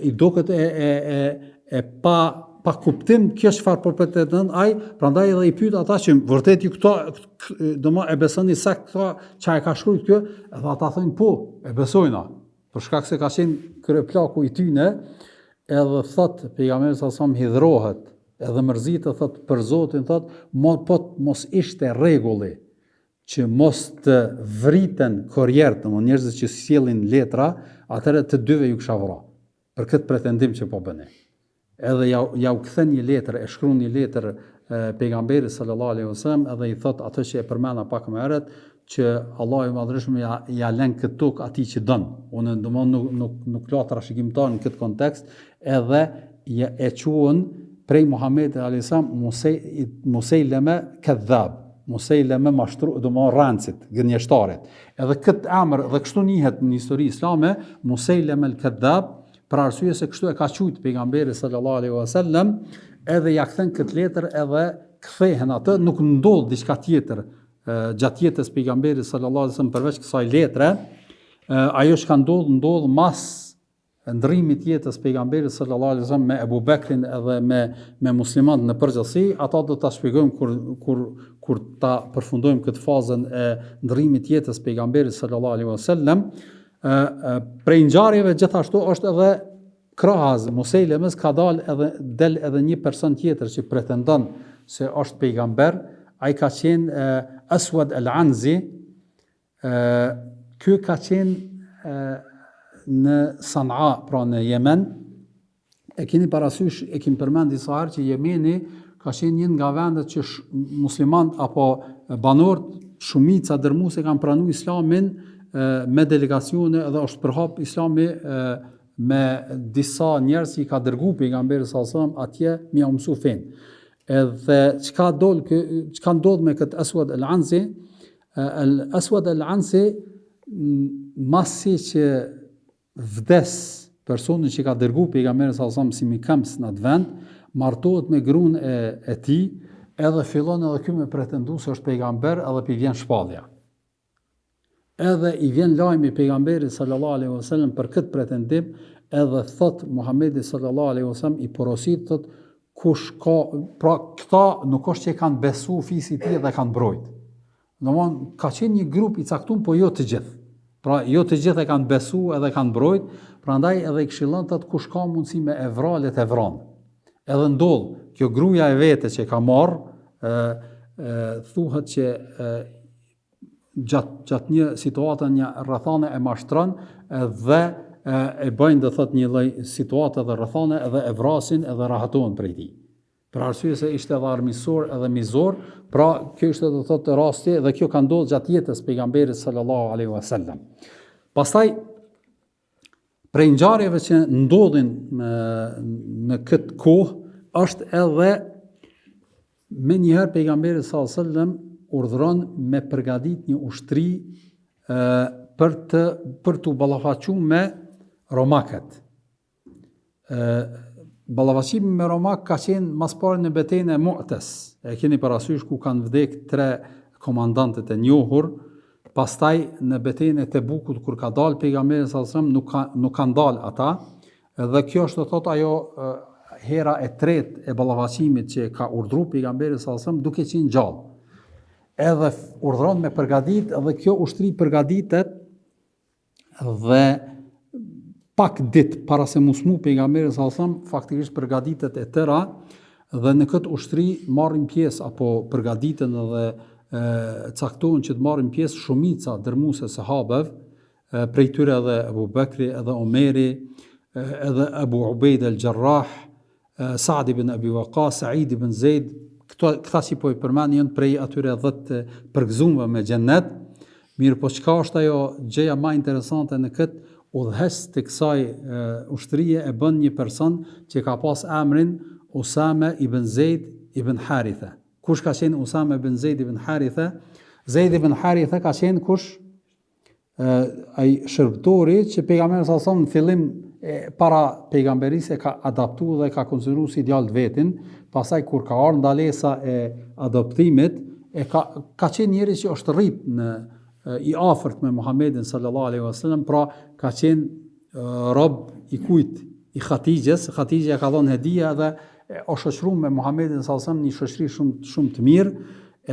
i duket e pa kuptim kjo çfarë po pretendon ai, prandaj edhe i pyet ata që vërtet ju këto domthonë e besoni sa këto çka e ka shkruar kjo, edhe ata thonë po, e besojna, për shkak se ka qenë kryeplaku i tyne. Edhe thot pejgamberi sallallahu alajhi wasallam hidhrohet, edhe mërzitet thot për Zotin, thot mos ishte rregulli që mos të vriten kurrier, domthonë njerëzit që sjellin letra, atëherë të dyve ju kisha vrarë për këtë pretendim që po bëni. edhe ja u kthen një letër, e shkruan një letër pejgamberit sallallahu alaihi wasallam, edhe i thot atë që e përmenda pak më herët, që Allahu i Madhërisht ja lën këtë tokë atij që don. Unë domthonë nuk la trashëgimtar në këtë kontekst, edhe e quhen prej Muhamedit alayhis salam Musailama kadhab. Musailama mashtru, domthonë rancit, gënjeshtarit. Edhe këtë emër dhe kështu njihet në histori islame Musailama al-Kadhab, për arsye se kështu e ka quajtur pejgamberi sallallahu alaihi wasallam, edhe ja kthen këtë letër edhe kthehen atë, nuk ndodh diçka tjetër gjatë jetës pejgamberit sallallahu alaihi wasallam përveç kësaj letre. Ajo që ka ndodh mas ndrrimit jetës pejgamberit sallallahu alaihi wasallam me Abu Bekrin edhe me muslimanët në përgjithësi, ata do ta shpjegojmë kur ta përfundojmë këtë fazën e ndrrimit jetës pejgamberit sallallahu alaihi wasallam. Prej ngjarjeve gjithashtu është edhe krahas Musailemës ka del edhe një person tjetër që pretendon se është pejgamber. Ai ka qenë Aswad al-Anzi. Ky ka qenë në Sanaa, pra në Yemen. E keni parasysh, e kemi përmend disa herë që Jemeni ka qenë një nga vendet që muslimanët apo banorët shumica dërmuese kanë pranuar islamin me delegacione, edhe është përhap islami me disa njerëz që i ka dërguar pejgamberi sallallahu alajhi wasallam atje me u mësu fen. Edhe çka ndodh me këtë Aswad al-Ansi? Aswad al-Ansi masi që vdes personi që ka dërguar pejgamberin sallallahu alajhi wasallam si mikams në atë vend, martohet me gruan e tij, edhe fillon edhe ky me pretendu se është pejgamber, edhe pi vjen shpallja. Edhe i vjen lajmi pejgamberit sallallahu alaihi wasallam për këtë pretendim, edhe thot Muhamedi sallallahu alaihi wasallam i porosit, thot kush ka, pra këta nuk është që kanë besu fisi i tij dhe kanë mbrojt. Domthonë ka qenë një grup i caktuar, po jo të gjithë. Pra jo të gjithë e kanë besu edhe kanë mbrojt, prandaj edhe i këshillon thot kush ka mundësi me e vralet e vran. Edhe ndodh kjo gruaja e vete që ka marr, thuhet që gjatë një situate, një rrethane e mashtron dhe e bëjnë do thot një lloj situate dhe rrethane edhe e vrasin edhe rahatohen prej tij. Për arsye se ishte edhe armiqësor edhe mizor, pra kjo ishte do thot rasti dhe kjo ka ndodhur gjatë jetës pejgamberit sallallahu alaihi wasallam. Pastaj prej ngjarjeve që ndodhin në këtë kohë është edhe me njëherë pejgamberi sallallahu alaihi wasallam urdhëron me përgatit një ushtri për të ballafaqur me romakët. Ballafaqimi me romak ka qenë mas pari në betejën e Mu'tes. E keni parasysh ku kanë vdek 3 komandantët e njohur. Pastaj në betejën e Tebukut kur ka dalë pejgamberi sallallahu alajhi wasallam nuk kanë dalë ata. Dhe kjo është thot ajo hera e tretë e ballafaqimit që ka urdhëruar pejgamberi sallallahu alajhi wasallam duke qenë gjallë. Edhe urdhëron me përgatit, edhe kjo ushtri përgatitet dhe pak ditë para se musmu pejgamberi sallallahu alajhi wasallam faktikisht përgatitet e tëra dhe në këtë ushtri marrin pjesë apo përgatiten edhe caktohen që të marrin pjesë shumica dërmuese sahabëve, prej tyre edhe Abu Bekri, edhe Omeri, edhe Abu Ubaid al-Jarrah, Sa'd ibn Abi Waqqas, Sa'id ibn Zaid. Këta që po i përmend janë prej atyre 10 përgëzuarve me xhennet. Mirë, po çka është ajo gjëja më interesante në këtë? Udhëhes të kësaj ushtrie e bën një person që ka pas emrin Usame ibn Zaid ibn Haritha. Kush ka qenë Usame ibn Zaid ibn Haritha? Zaid ibn Haritha ka qenë kush? Ai shërbëtori që pejgamberi sallallahu alajhi wasallam në fillim para pejgamberisë ka adaptuar dhe ka konsideruar si djalë vetin, pastaj kur ka ardhur ndalesa e adoptimit, ka qenë njëri që është rrit i afërt me Muhamedit sallallahu alaihi wasallam, pra ka qenë rob i kujt? I Khatijës. Khatijja ka dhënë hedija dhe o shoqëruar me Muhamedit sallallahu alaihi wasallam një shoqëri shumë të mirë.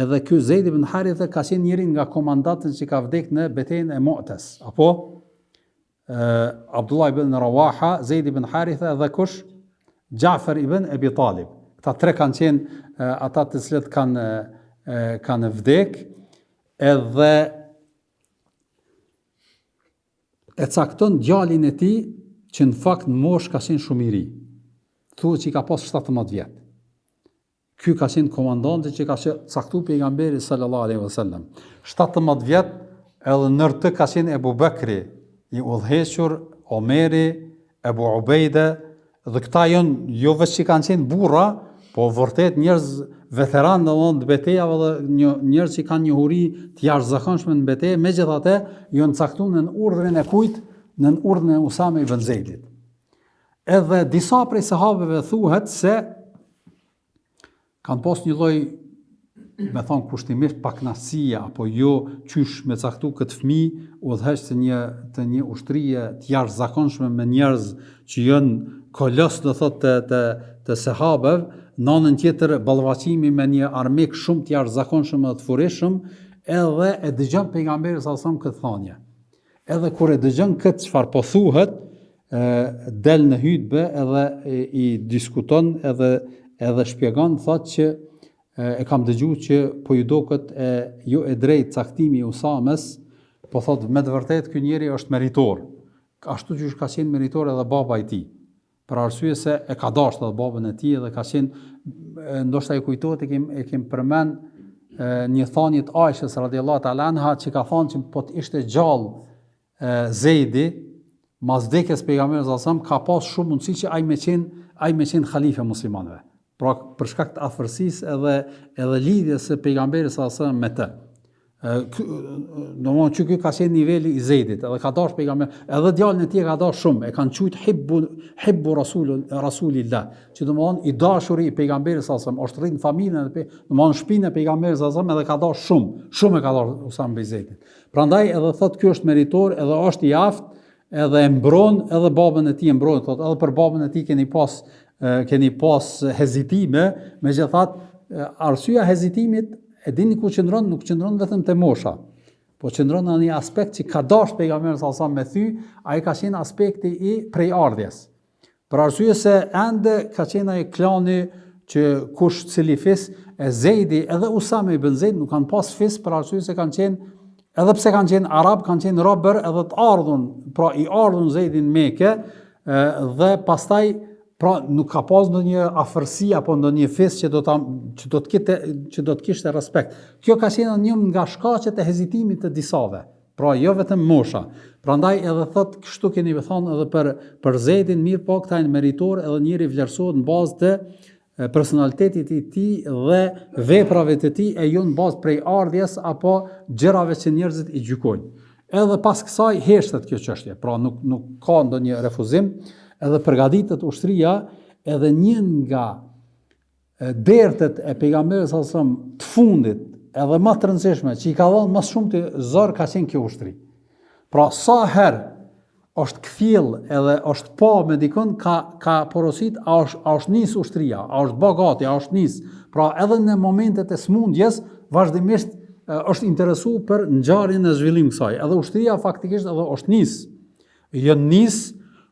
Edhe ky Zaid ibn Haritha ka qenë njëri nga komandantët që ka vdekur në betejën e Mu'tes. Apo Abdullah ibn Rawaha, Zaid ibn Haritha dhe kush? Ja'far ibn Abi Talib. Këta 3 kanë qenë ata të cilët kanë vdek, edhe e cakton djalin e tij që në fakt në moshë ka qenë shumë i ri. thuhet që i ka pas 17 vjet. Ky ka qenë komandanti që ka caktuar pejgamberi sallallahu alaihi wasallam. 17 vjet, edhe ndër të ka qenë Ebu Bekri, i udhëhequr, Omeri, Ebu Ubejde, dhe këta janë jo vetë që kanë qenë burra, po vërtet njerëz veteran në betejave dhe njerëz që kanë njohuri të jashtëzakonshme në betejë, megjithatë janë caktuar në urdhrin e kujt? Në urdhrin e Usame ibn Zeidit. Edhe disa prej sahabeve thuhet se kanë pas një lloj, me thonë kushtimisht pakënaqësie apo jo qysh me caktu këtë fëmijë udhëheq të një ushtrie të jashtëzakonshme me njerëz që janë kolos do thotë të sahabëve, në anën tjetër ballvaqimi me një armik shumë të jashtëzakonshëm dhe të fuqishëm, edhe e dëgjon pejgamberi sallallahu alajhi wasallam këtë thënie. Edhe kur e dëgjon këtë çfarë po thuhet, del në hutbë edhe i diskuton edhe shpjegon, thotë që e kam dëgjuar që po ju duket jo e drejt caktimi i Usames, po thotë me të vërtetë ky njeri është meritor. Ashtu që ka qenë meritor edhe baba i tij. Për arsye se e ka dashur edhe babën e tij dhe ka qenë, ndoshta i kujtohet e kem përmend një thënie të Aishës radhiyallahu ta'ala anha që ka thënë që po të ishte gjallë Zeidi, mas vdekjes pejgamberit sallallahu alajhi wasallam, ka pas shumë mundësi që ai me qenë halife muslimanëve. Pra për shkak të afërsisë edhe lidhjes së pejgamberit sallallahu alajhi wasallam me të. Domthonë që ky ka qenë niveli i Zeidit, edhe ka dashur pejgamberin, edhe djalin e tij ka dashur shumë, e kanë thujt hibbu rasulillah, që domthonë i dashuri i pejgamberit sallallahu alajhi wasallam, është rrit në familjen e domthonë shtëpinë e pejgamberit sallallahu alajhi wasallam, edhe ka dashur shumë e ka dashur Usame bin Zeidin. Prandaj edhe thotë ky është meritor, edhe është i aftë, edhe e mbron, edhe babën e tij e mbron, thotë edhe për babën e tij keni pas hezitime, megjithatë arsyeja e hezitimit e dini ku qëndron, nuk qëndron vetëm te mosha, po qëndron në një aspekt që ka dashur pejgamberi sallallahu alajhi wasallam me thy, ai ka qenë aspekti i prejardhjes. Për arsye se ende ka qenë ai klani që kush cili fis e Zeidi edhe Usame ibn Zeid nuk kanë pas fis, për arsye se kanë qenë, edhe pse kanë qenë arab, kanë qenë robër edhe të ardhun, pra i ardhun Zeidin Mekë, dhe pastaj pra nuk ka pas ndonjë afërsi apo ndonjë fis që do të kishte respekt. Kjo ka qenë një nga shkaqet e hezitimit të disave. Pra jo vetëm mosha. Prandaj edhe thotë kështu keni thënë edhe për Zeidin, mirë po këta janë meritor, edhe njëri vlerësohet në bazë të personalitetit i tij dhe veprave të tij, e jo në bazë prej ardhjes apo gjërave që njerëzit i gjykojnë. Edhe pas kësaj heshtet kjo çështje. Pra nuk ka ndonjë refuzim. Edhe përgatitet ushtria, edhe një nga dertet e pejgamberit sallallahu alajhi wasallam të fundit, edhe më të rëndësishme, që i ka dhënë më shumë të zor ka qenë kjo ushtri. Pra sa herë është kthjell edhe është pa me dikon, ka porosit a është nis ushtria, a është bagati, a është nis. Pra edhe në momentet e smundjes, vazhdimisht është interesu për ngjarjen e zhvillimit kësaj. Edhe ushtria faktikisht edhe është nis. Jo nis,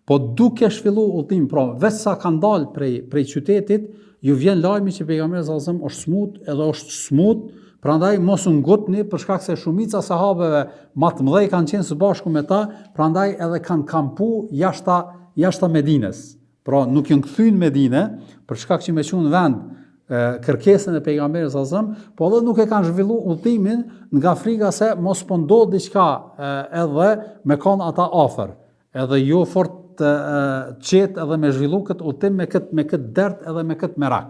po duke shfillu udhtim, pra veç sa kanë dalë prej qytetit, ju vjen lajmi që pejgamberi sallallahu alajhi wasallam është smut, edhe është smut, prandaj mos u ngutni për shkak se shumica sahabeve më të mëdhej kanë qenë së bashku me ta, prandaj edhe kanë kampu jashta Medines. Pra nuk janë kthyer në Medinë për shkak që me qenë vend kërkesën e pejgamberit sallallahu alajhi wasallam, po edhe nuk e kanë zhvilluar udhtimin nga frika se mos po ndodh diçka edhe me kanë ata afër. Edhe jo fort qetë edhe me zhvillu këtë udhtim me këtë dert edhe me këtë merak.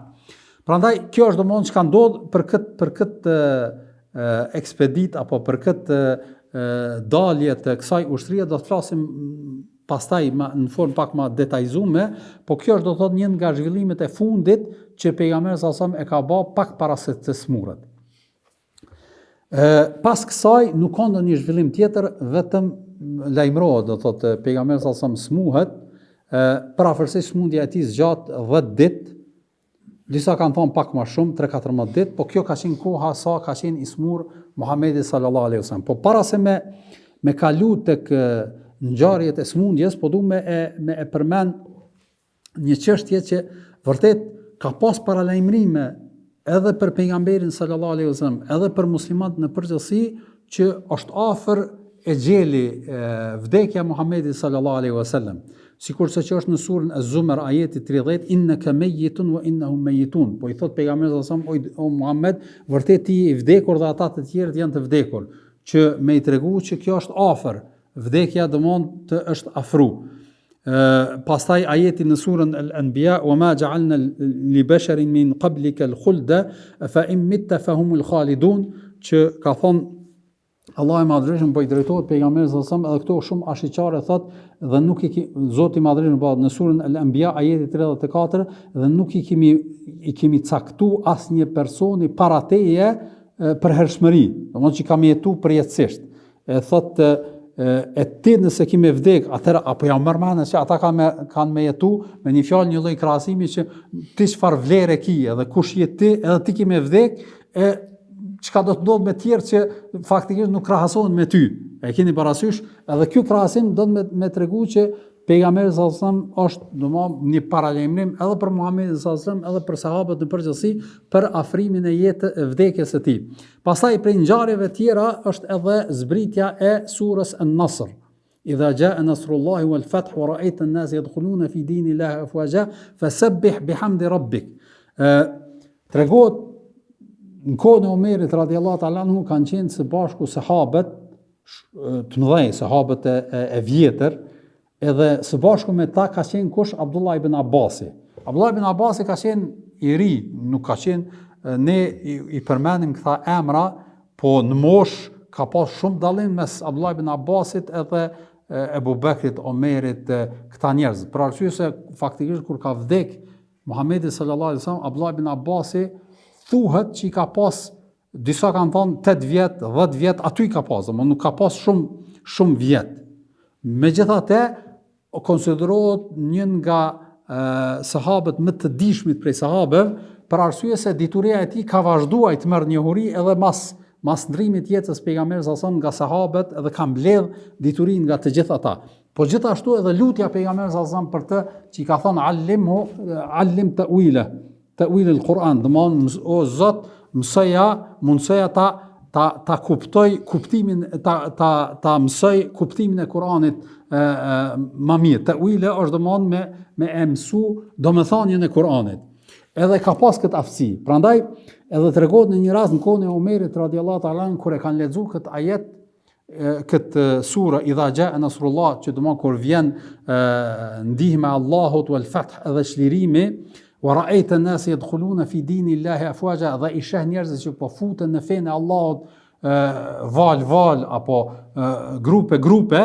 Prandaj kjo është domosdoshmë çka ndodh për këtë ekspedit apo për këtë dalje të kësaj ushtrie, do të flasim pastaj në formë pak më detajzuar, po kjo është do të thotë një nga zhvillimet e fundit që pejgamberi sallallahu alajhi wasallam e ka bë pak para se të smurret. Pas kësaj nuk ka ndonjë zhvillim tjetër, vetëm lajmërohet, do thotë pejgamberi sallallahu alajhi wasallam smuhet, parafërsisht smundja e tij zgjat 10 ditë, disa kanë thonë pak më shumë, 3-14 ditë, po kjo ka qenë koha sa ka qenë i smur Muhamedi sallallahu alaihi wasallam. Po para se me kalu tek ngjarjet e smundjes, po du me e përmend një çështje që vërtet ka pas paralajmërime edhe për pejgamberin sallallahu alaihi wasallam, edhe për muslimanët në përgjithësi, që është afër e gjeli vdekja Muhamedit sallallahu alaihi wasallam. sikurse që është në surën Az-Zumar ajeti 30, innaka mayyitun wa innahum mayyitun. Po I thot pejgamberi sallallahu alajhi wasallam, o Muhammed, vërtet ti I vdekur dhe ata të tjerët janë të vdekur, që me I tregu që kjo është afër. Vdekja domon të është afru. Pastaj ajeti në surën Al-Anbiya, wa ma ja'alna li basharin min qablika al-khulda fa in mitta fahumul khalidun, që ka thonë Allah I Madhërisht po I drejtohet pejgamberit sallallahu alajhi wasallam, edhe këto shumë ashiqare thot, dhe nuk Zoti I Madhërisht në surën Al-Anbiya ajeti 34, dhe nuk I kemi caktu asnjë personi para teje për hershmëri, domethënë që ka jetu përjetësisht. Thot e ti nëse ki me vdek, atëra apo ja merr mendje se ata kanë me jetu me një fjalë një lloj krahasimi që ti çfarë vlerë ki, edhe kush je ti, edhe ti ki me vdek, çka do të ndodh me tjerë që faktikisht nuk krahasohen me ty. E keni parasysh, edhe ky krahasim do të me tregu që pejgamberi sallallahu alajhi wasallam është domosdoshmë një paralajmërim edhe për Muhamedit sallallahu alajhi wasallam, edhe për sahabët në përgjithësi për afrimin e jetës vdekjes së tij. Pastaj prej ngjarjeve tjera është edhe zbritja e surës An-Nasr. Idha jaa nasrullahi wal fath wa ra'aita an-nasa yadkhuluna fi dinillahi afwaja fasabbih bihamdi rabbik. Tregohet në kohën e Omerit radhiyallahu ta'ala anhu kanë qenë së bashku sahabët të mëdhenj, sahabët e vjetër, edhe së bashku me ta ka qenë kush? Abdullah ibn Abbasi. Abdullah ibn Abbasi ka qenë I ri, nuk ka qenë, ne I përmendim këta emra, po në mosh ka pas shumë dallim mes Abdullah ibn Abbasit edhe Ebu Bekrit, Omerit, këta njerëz. Për arsye se faktikisht kur ka vdek Muhamedi sallallahu alaihi wasallam, Abdullah ibn Abbasi thuhet që I ka pas, disa kanë thonë 8 vjet, 10 vjet, aty I ka pas, nuk ka pas shumë vjet. Megjithatë, konsiderohet një nga sahabët më të dijshmit prej sahabëve, për arsye se dituria e tij ka vazhduar të merr njohuri edhe mas ndrimit jetës pejgamberit sallallahu alajhi wasallam nga sahabët, edhe ka mbledh diturinë nga të gjithë ata. Po gjithashtu edhe lutja pejgamberit sallallahu alajhi wasallam për të që I ka thonë allim ta'wil al-Quran, domthon o Zot, mësoja ta kuptoj kuptimin, ta mësoj kuptimin e Kuranit më mirë. Ta'wila është domthon me e mësu domethënien e Kuranit. Edhe ka pas këtë aftësi. Prandaj edhe tregohet në një rast në kohën e Omerit radhiyallahu ta'ala kur e kanë lexuar këtë ajet, këtë sura idha jaa nasrullah, që domthon kur vjen ndihma e Allahut wal fath edhe çlirimi, wa ra'aita an-nasa yadkhuluna fi dinillahi afwaja, dhe I sheh njerëzit që po futen në fenë e Allahut val apo grupe,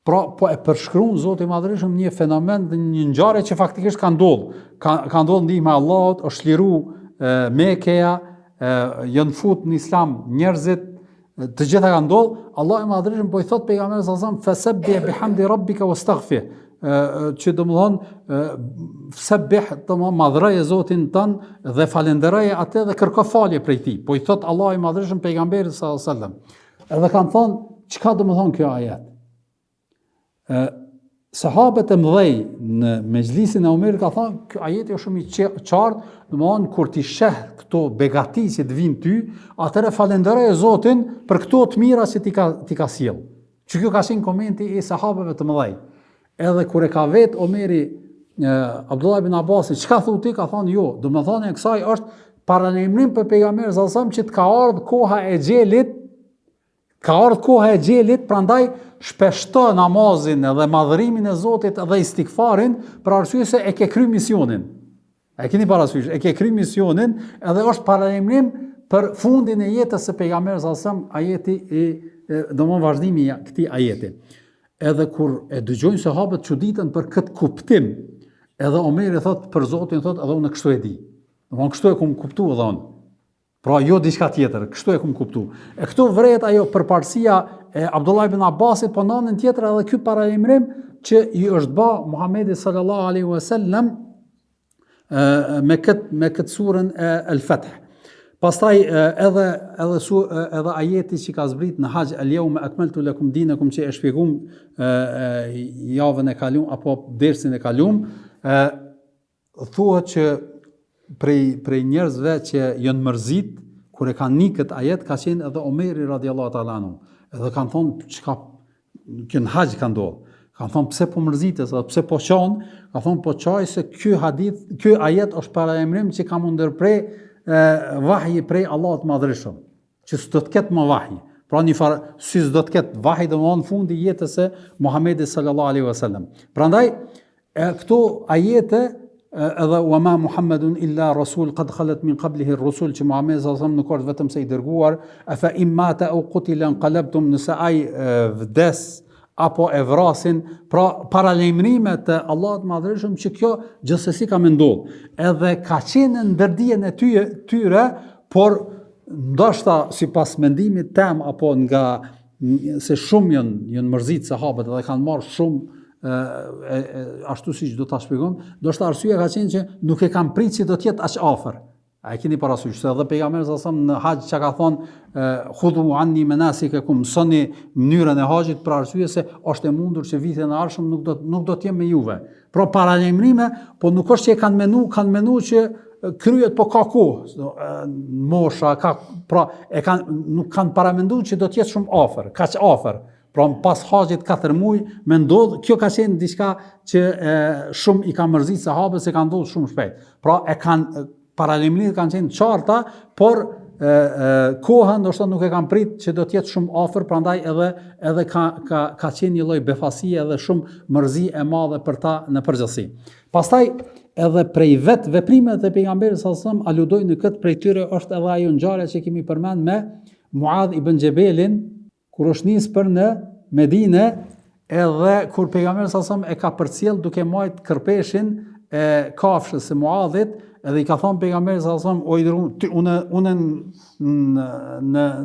pra po e përshkruan Zoti I Madhërisht një fenomen dhe një ngjarje që faktikisht ka ndodhur. Ka ndodhur ndihma e Allahut, është liru Mekeja, janë fut në Islam njerëzit, të gjitha ka ndodhur. Allah I Madhërisht po I thot pejgamberit sallallahu alajhi wasallam fasabbih bihamdi rabbika wastaghfir, që domthon sabbih, domthon madhroje Zotin tën dhe falenderoje atë dhe kërko falje prej tij. Po I thot Allah I Madhërisht pejgamberit sallallahu alajhi wasallam. Edhe kanë thonë, çka domthon kjo ajet? Sahabët e mëdhej në mezhlisin e Omerit ka thonë, kjo ajeti është shumë I qartë, domthon kur ti sheh këto begati që të vinë ty, atëherë falenderoje Zotin për këto të mira që ti ka sjell. Që kjo ka qenë komenti I sahabëve të mëdhej. Edhe kur e ka vet Omeri Abdullah ibn Abbasi, çka thotë ti? Ka thonë jo, domethënia e kësaj është paralajmërim për pejgamberin sallallahu alajhi wasallam që të ka ardhur koha e xhelit, prandaj shpeshto namazin edhe madhërimin e Zotit edhe istikfarin, për arsye se e ke kry misionin. E keni parasysh, e ke kry misionin, edhe është paralajmërim për fundin e jetës së pejgamberit sallallahu alajhi wasallam, ajeti domon vazhdimi I këtij ajeti. Edhe kur e dëgjojnë sahabët çuditën për këtë kuptim, edhe Omeri thot për Zotin, thot edhe unë kështu e di. Domthon kështu e kam kuptuar edhe unë. Pra jo diçka tjetër, kështu e kam kuptuar. E këtu vret ajo përparësia e Abdullah ibn Abbasit, po në anën tjetër edhe ky paralajmërim që I është bë Muhamedi sallallahu alaihi wasallam me këtë surën Al-Fath. Pastaj edhe ajeti që ka zbrit në Hax al-yawma akmaltu lakum dinakum, që e shpjegum javën e kaluar apo dersin e kaluar, thuhet që prej njerëzve që janë mërzit kur e kanë nik këtë ajet ka qenë edhe Omeri radhiyallahu ta'ala anhu. Edhe kanë thonë çka që në Hax ka ndodhur. Kanë thonë pse po mërzites, apo pse po qan, ka thonë po qaj se ky ajet është paralajmërim që ka më ndërprej vahji prej Allahut Madhërisëm, që s'do të ketë më vahji. Pra një farë, si s'do të ketë vahji dhe në fundi jetës e Muhamedi sallallahu alaihi wasallam. Prandaj këto ajete edhe wa ma Muhammedun illa rasul qad khalat min qablihi ar-rusul, që Muhamedi sallallahu alaihi wasallam nuk është vetëm se i dërguar, afa imma ta au qutila anqalabtum, nëse ai vdes apo e vrasin, pra paralajmërimet e Allahut Madhërisëm që kjo gjithsesi ka më ndodhur. Edhe ka qenë ndërdijen e tyre, por ndoshta sipas mendimit tem apo nga se shumë janë mërzit sahabët dhe kanë marrë shumë ashtu siç do ta shpjegojmë, ndoshta arsyeja ka qenë që nuk e kanë pritë që do të jetë aq afër. A e keni parasysh se edhe pejgamberi sallallahu alajhi wasallam në haxh çka ka thonë khudhu anni manasikakum, mësoni mënyrën e haxhit, për arsye se është e mundur që vitin e ardhshëm nuk do të jem me juve. Pra paralajmërime, po nuk është që e kanë menuar që kryet po ka kohë, mosha pra nuk kanë paramenduar që do të jetë shumë afër, kaq afër. Pra pas haxhit 4 muaj me ndodh, kjo ka qenë diçka që shumë i ka mërzit sahabët se ka ndodhur shumë shpejt. Pra paralajmërimet kanë qenë qarta, por koha ndoshta nuk e kanë prit që do të jetë shumë afër, prandaj edhe ka qenë një lloj befasie edhe shumë mërzi e madhe për ta në përgjithësi. Pastaj edhe prej vetë veprimet e pejgamberit sallallahu alajhi wasallam aludojnë në këtë, prej tyre është edhe ajo ngjarje që kemi përmend me Muadh ibn Jabelin, kur është nis për në Medinë, edhe kur pejgamberi sallallahu alajhi wasallam e ka përcjell duke marrë kërpeshin e kafshës së Muadhit, edhe i ka thonë pejgamberi sallallahu alajhi wasallam, unë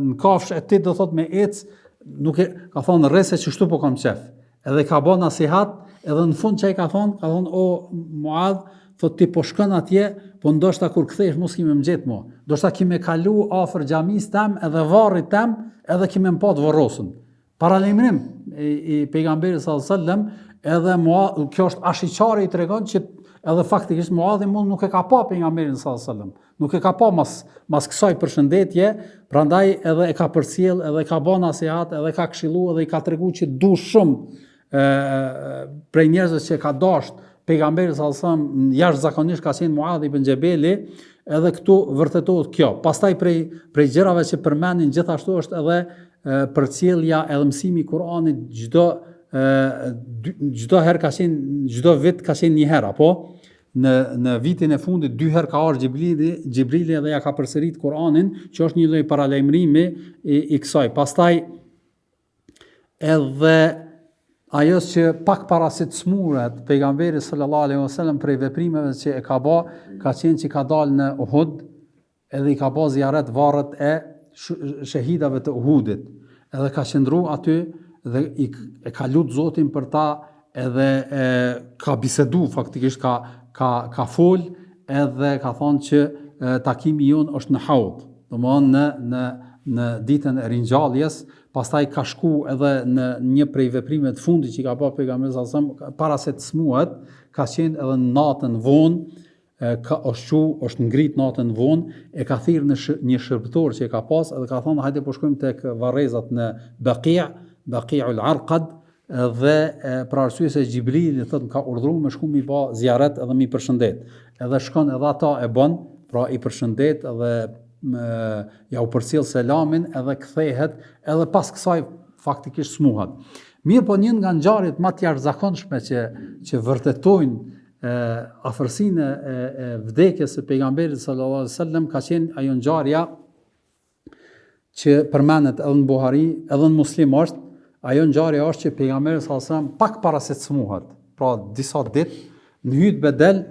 në kafshë e ti do thot me ec, nuk e ka thonë rrese që shtu po kam qef. Edhe ka bën nasihat, edhe në fund që ai ka thonë o Muadh, thot ti po shkon atje, po ndoshta kur kthehesh mos kimë mëgjet mo. Ndoshta kimë kalu afër xhamisë tam edhe varrit tam, edhe kimë pa të varrosën. Paralajmërim i pejgamberit sallallahu alajhi wasallam, edhe kjo është ashiqari i tregon që edhe faktikisht Muadhi nuk e ka pa pejgamberin sallallahu alajhi wasallam. Nuk e ka pa mas kësaj përshëndetje, prandaj edhe e ka përcjell, edhe ka bën nasihat, edhe ka këshilluar, edhe i ka treguar që du shumë prej njerëzve që ka dashur pejgamberi sallallahu alajhi wasallam, jashtëzakonisht ka qenë Muadh ibn Jabeli, edhe këtu vërtetohet kjo. Pastaj prej gjërave që përmendin gjithashtu është edhe përcjellja edhe mësimi i Kuranit çdo herë ka qenë, çdo vit ka qenë një herë, apo në vitin e fundit 2 herë ka ardhur Xhibrili dhe ja ka përsërit Kur'anin, që është një lloj paralajmërimi i kësaj. Pastaj edhe ajo që pak para se të smuret pejgamberi sallallahu alaihi wasallam prej veprimeve që e ka bë, ka qenë që ka dalë në Uhud, edhe i ka bë ziaret varret e shahidave të Uhudit, edhe ka qëndru aty dhe e ka lut Zotin për ta, edhe ka bisedu faktikisht, ka fol, edhe ka thonë që takimi jon është në Haud, domthonë në ditën e ringjalljes. Pastaj ka shku edhe në një prej veprimet fundi që ka bërë pejgamberi sallallahu alajhi wasallam para se të smuhet, ka qenë edhe në natën vonë, është ngrit natën vonë, e ka thirrë një shërbëtor që e ka pas, edhe ka thonë hajde po shkojmë tek varrezat në Baqi'ul Arqad, dhe për arsye se Xhibrili thotë ka urdhëruar me shku mi bë ziaret edhe mi përshëndet. Edhe shkon edhe ata e bën, pra i përshëndet edhe ja u përcjell selamin, edhe kthehet, edhe pas kësaj faktikisht smuhat. Mirë, po një nga ngjarjet më të jashtëzakonshme që vërtetojnë afërsinë e vdekjes së pejgamberit sallallahu alajhi wasallam ka qenë ajo ngjarja që përmendet edhe në Buhari, edhe në Muslim është. Ajo ngjarja është që pejgamberi sallallahu alajhi wasallam pak para se të smuhet, pra disa ditë në hutbë del,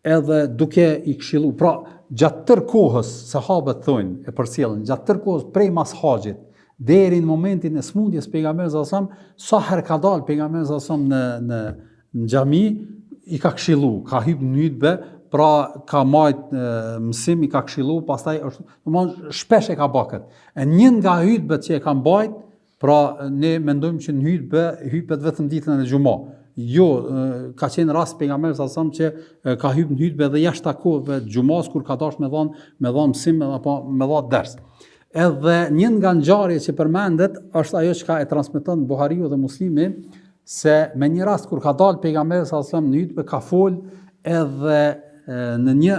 edhe duke i këshilluar, pra gjatë tërë kohës sahabët thonë e përcjellën, gjatë tërë kohës prej mas haxhit deri në momentin e smundjes pejgamberit sallallahu alajhi wasallam, sa herë ka dalë pejgamberi sallallahu alajhi wasallam në xhami, i ka këshilluar, ka hyrë në hutbë, pra ka marrë mësim, i ka këshilluar, pastaj është, domthonë shpesh e ka bërë këtë. E një nga hutbët që e kanë bërë, pra ne mendojmë që në hutbet vetëm ditën e xumë. Jo, ka qenë rast pejgamberi sallallahu alajhi wasallam që ka hyrë në hutbë edhe jashtë kohëve të xumës, kur ka dashur me dhënë mësim apo me dhënë ders. Edhe një nga ngjarjet që përmendet është ajo që e transmeton Buhariu dhe Muslimi, se me një rast kur ka dalë pejgamberi sallallahu alajhi wasallam në hutbë ka fol edhe në një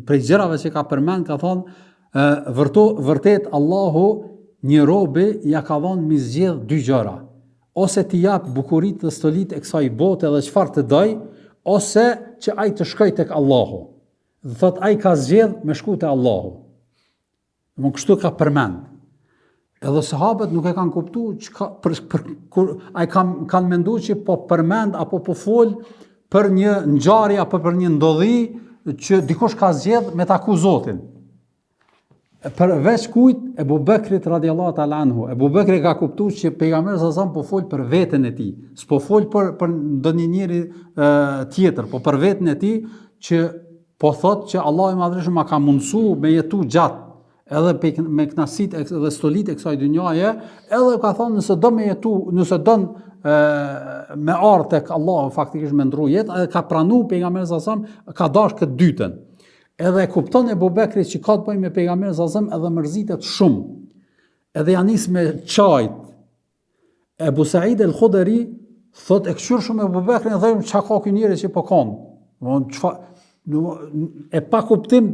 prej gjërave që ka përmend ka thonë vërtet Allahu një robi ja ka dhënë mi zgjedh dy gjëra, ose t'i jap bukuritë dhe stolitë e kësaj bote dhe çfarë të doj, ose që ai të shkojë tek Allahu. Dhe thot ai ka zgjedh me shku te Allahu. Më kështu ka përmend. Edhe sahabët nuk e kanë kuptuar ai kanë menduar që po përmend apo po fol për një ngjarje apo për një ndodhi që dikush ka zgjedh me taku Zotin. Përveç kujt Ebu Bekrit radiallahu ta'ala anhu. Ebu Bekri ka kuptuar që pejgamberi sallallahu alajhi wasallam po fol për veten e tij, s'po fol për ndonjë njeri tjetër, po për veten e tij që po thot që Allahu i Madhërisht ma ka mundsuar me jetu gjatë, edhe me knasit dhe stolit e kësaj dynjaje, edhe ka thonë nëse do me jetu, nëse don me ardh tek Allahu faktikisht me ndru jetë, edhe ka pranu pejgamberi sallallahu alajhi wasallam, ka dash këtë dytën. Edhe e kupton Ebu Bekri që ka të bëjë me pejgamberin sallallahu alajhi wasallam edhe mërzitet shumë. Edhe ja nis me çajt. Ebu Said el-Khudri thot e këshyr shumë Ebu Bekrin dhe çka ka ky njeri që po kanë. E pa kuptim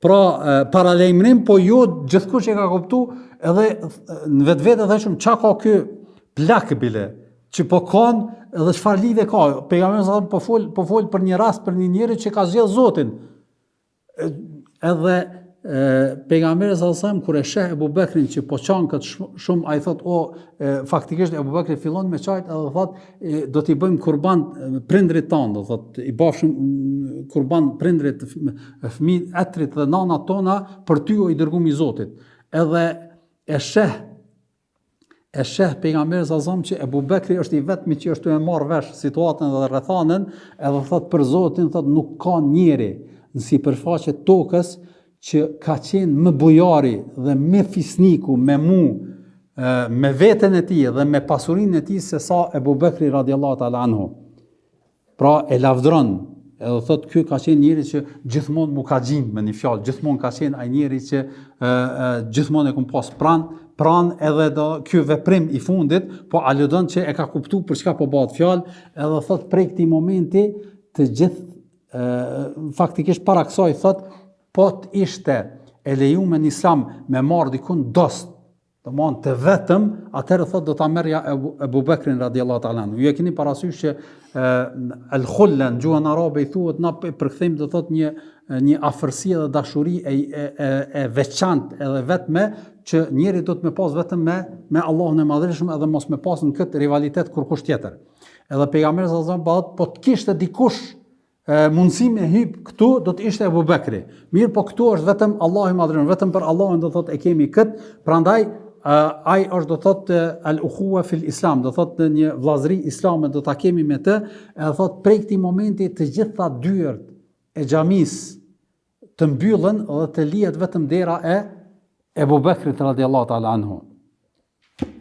pra paralajmërim, po jo gjithkusht e ka kuptu edhe në vetvete dhe shumë çka ka ky plak bile që po kanë edhe çfarë lidhje ka. Pejgamberi sallallahu alajhi wasallam po fol për një rast për një njeri që ka zgjedh Zotin. Edhe pejgamberi sallallahu alajhi wasallam kur e sheh Ebu Bekrin që po çan këtë shumë, ai thot faktikisht Ebu Bekri fillon me çajt edhe thot do t'i bëjmë kurban prindrit tanë, do thot i bashëm kurban prindrit, fëmijët, etrit dhe nanat tona për ty o i dërguar i Zotit. Edhe e sheh pejgamberi sallallahu alajhi wasallam që Ebu Bekri është i vetmi që është të marrë vesh situatën dhe rrethanën, edhe thot për Zotin thot nuk ka njeri në sipërfaqe tokës që ka qenë më bujari dhe më fisniku me me veten e tij dhe me pasurinë e tij se sa Ebu Bekri radiallahu ta'ala anhu. Pra e lavdron, edhe thot ky ka qenë njeri që gjithmonë mu ka gjind me një fjalë, gjithmonë ka qenë ai njeri që gjithmonë e kum pas pran edhe ky veprim i fundit, po aludon që e ka kuptuar për çka po bëhet fjalë, edhe thot prej këtij momenti të gjithë faktikisht para kësaj thot po të ishte e lejuar në Islam me marr dikun dost, domthon të vetëm, atëherë thot do ta merrja Ebu Bekrin radiallahu ta'ala anhu. Ju e keni parasysh që al-khulla në gjuhën arabe i thuhet na përkthejmë do thot një afërsi dhe dashuri e veçantë edhe vetme që njeri do të më pas vetëm me Allahun e Madhërisht edhe mos më pas në këtë rivalitet kurkush tjetër. Edhe pejgamberi sallallahu alajhi wasallam po të kishte dikush mundësi me hyp këtu do të ishte Ebu Bekri. Mirë, po këtu është vetëm Allahu i Madhërisht, vetëm për Allahun do thot e kemi kët, prandaj ai është do thot al-ukhuwa fil Islam, do thot një vllazëri islame do ta kemi me të, edhe thot prej këtij momenti të gjitha dyert e xhamis të mbyllen dhe të lihet vetëm dera e Ebu Bekrit radiallahu ta'ala anhu.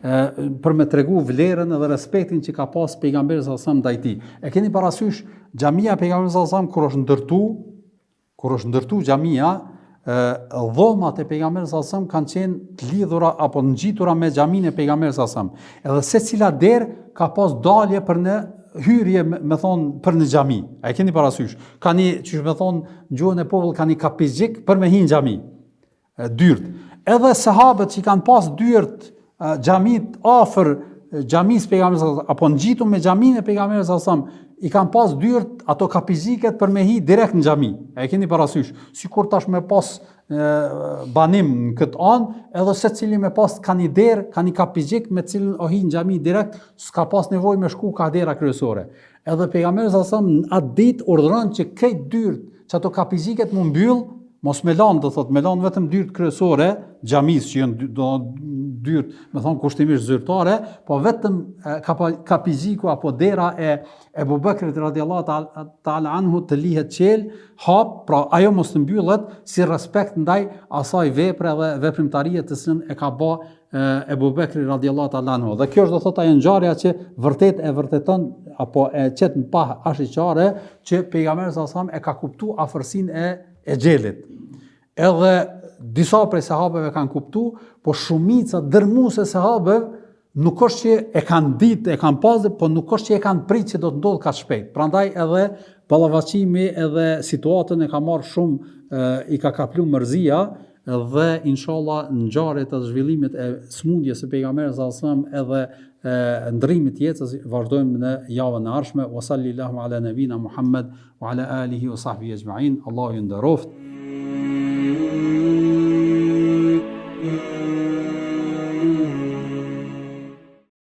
Për me tregu vlerën dhe respektin që ka pas pejgamberi sallallahu alajhi wasallam ndaj tij. E keni parasysh xhamia pejgamberit sallallahu alajhi wasallam kur është ndërtu xhamia, dhomat e pejgamberit sallallahu alajhi wasallam kanë qenë të lidhura apo ngjitura me xhaminë e pejgamberit sallallahu alajhi wasallam. Edhe secila derë ka pas dalje për në hyrje, me thon për në xhami. A e keni parasysh? Ka një, çish me thon gjuhën e popullit, ka një kapizgjik për me hin xhami. Dyrt. Edhe sahabët që kanë pas dyrt xhamit afër xhamisë pejgamberit apo ngjitur me xhaminë e pejgamberit sallallahu alajhi wasallam, i kanë pas dyrt ato kapizhiket për me hi direkt në xhami. E keni parasysh? Sikur tash me pas banim në këtë anë, edhe secili me pas ka një derë, ka një kapizhik me cilën o hi në xhami direkt, s'ka pas nevojë me shku ka dera kryesore. Edhe pejgamberi sallallahu alajhi wasallam atë ditë urdhëron që këtë dyrt, që ato kapizhiket mu mbyll, mos me lanë, do thot, me lanë vetëm dyrt kryesore, xhamisë që janë dyrt, me thonë kushtimisht zyrtare, po vetëm kapizhiku apo dera e Ebu Bekrit radiallahu ta'ala anhu të lihet qel, hap, pra ajo mos të mbyllet si respekt ndaj asaj vepre dhe veprimtarie të cilën e ka bë Ebu Bekri radiallahu ta'ala anhu. Dhe kjo është do thot ajo ngjarja që vërtet e vërteton apo e qet në pah ashiqare që pejgamberi sallallahu alajhi wasallam e ka kuptuar afërsinë e xhelit. Edhe disa prej sahabeve kanë kuptu, po shumica dërmuese sahabeve nuk është që e kanë ditë, e kanë pasë, po nuk është që e kanë pritë që do të ndodhë ka shpejt. Prandaj edhe ballafaqimi edhe situatën e ka marrë shumë, i ka kaplu mërzia, dhe inshallah në ngjarjet e zhvillimit e smundjes së pejgamberit sallallahu alajhi wasallam edhe ndrrimit të jetës vazhdojmë në javën e ardhshme. Wa sallallahu ala nabina Muhammad wa ala alihi wa sahbihi ajma'in. Allahu ju nderoft.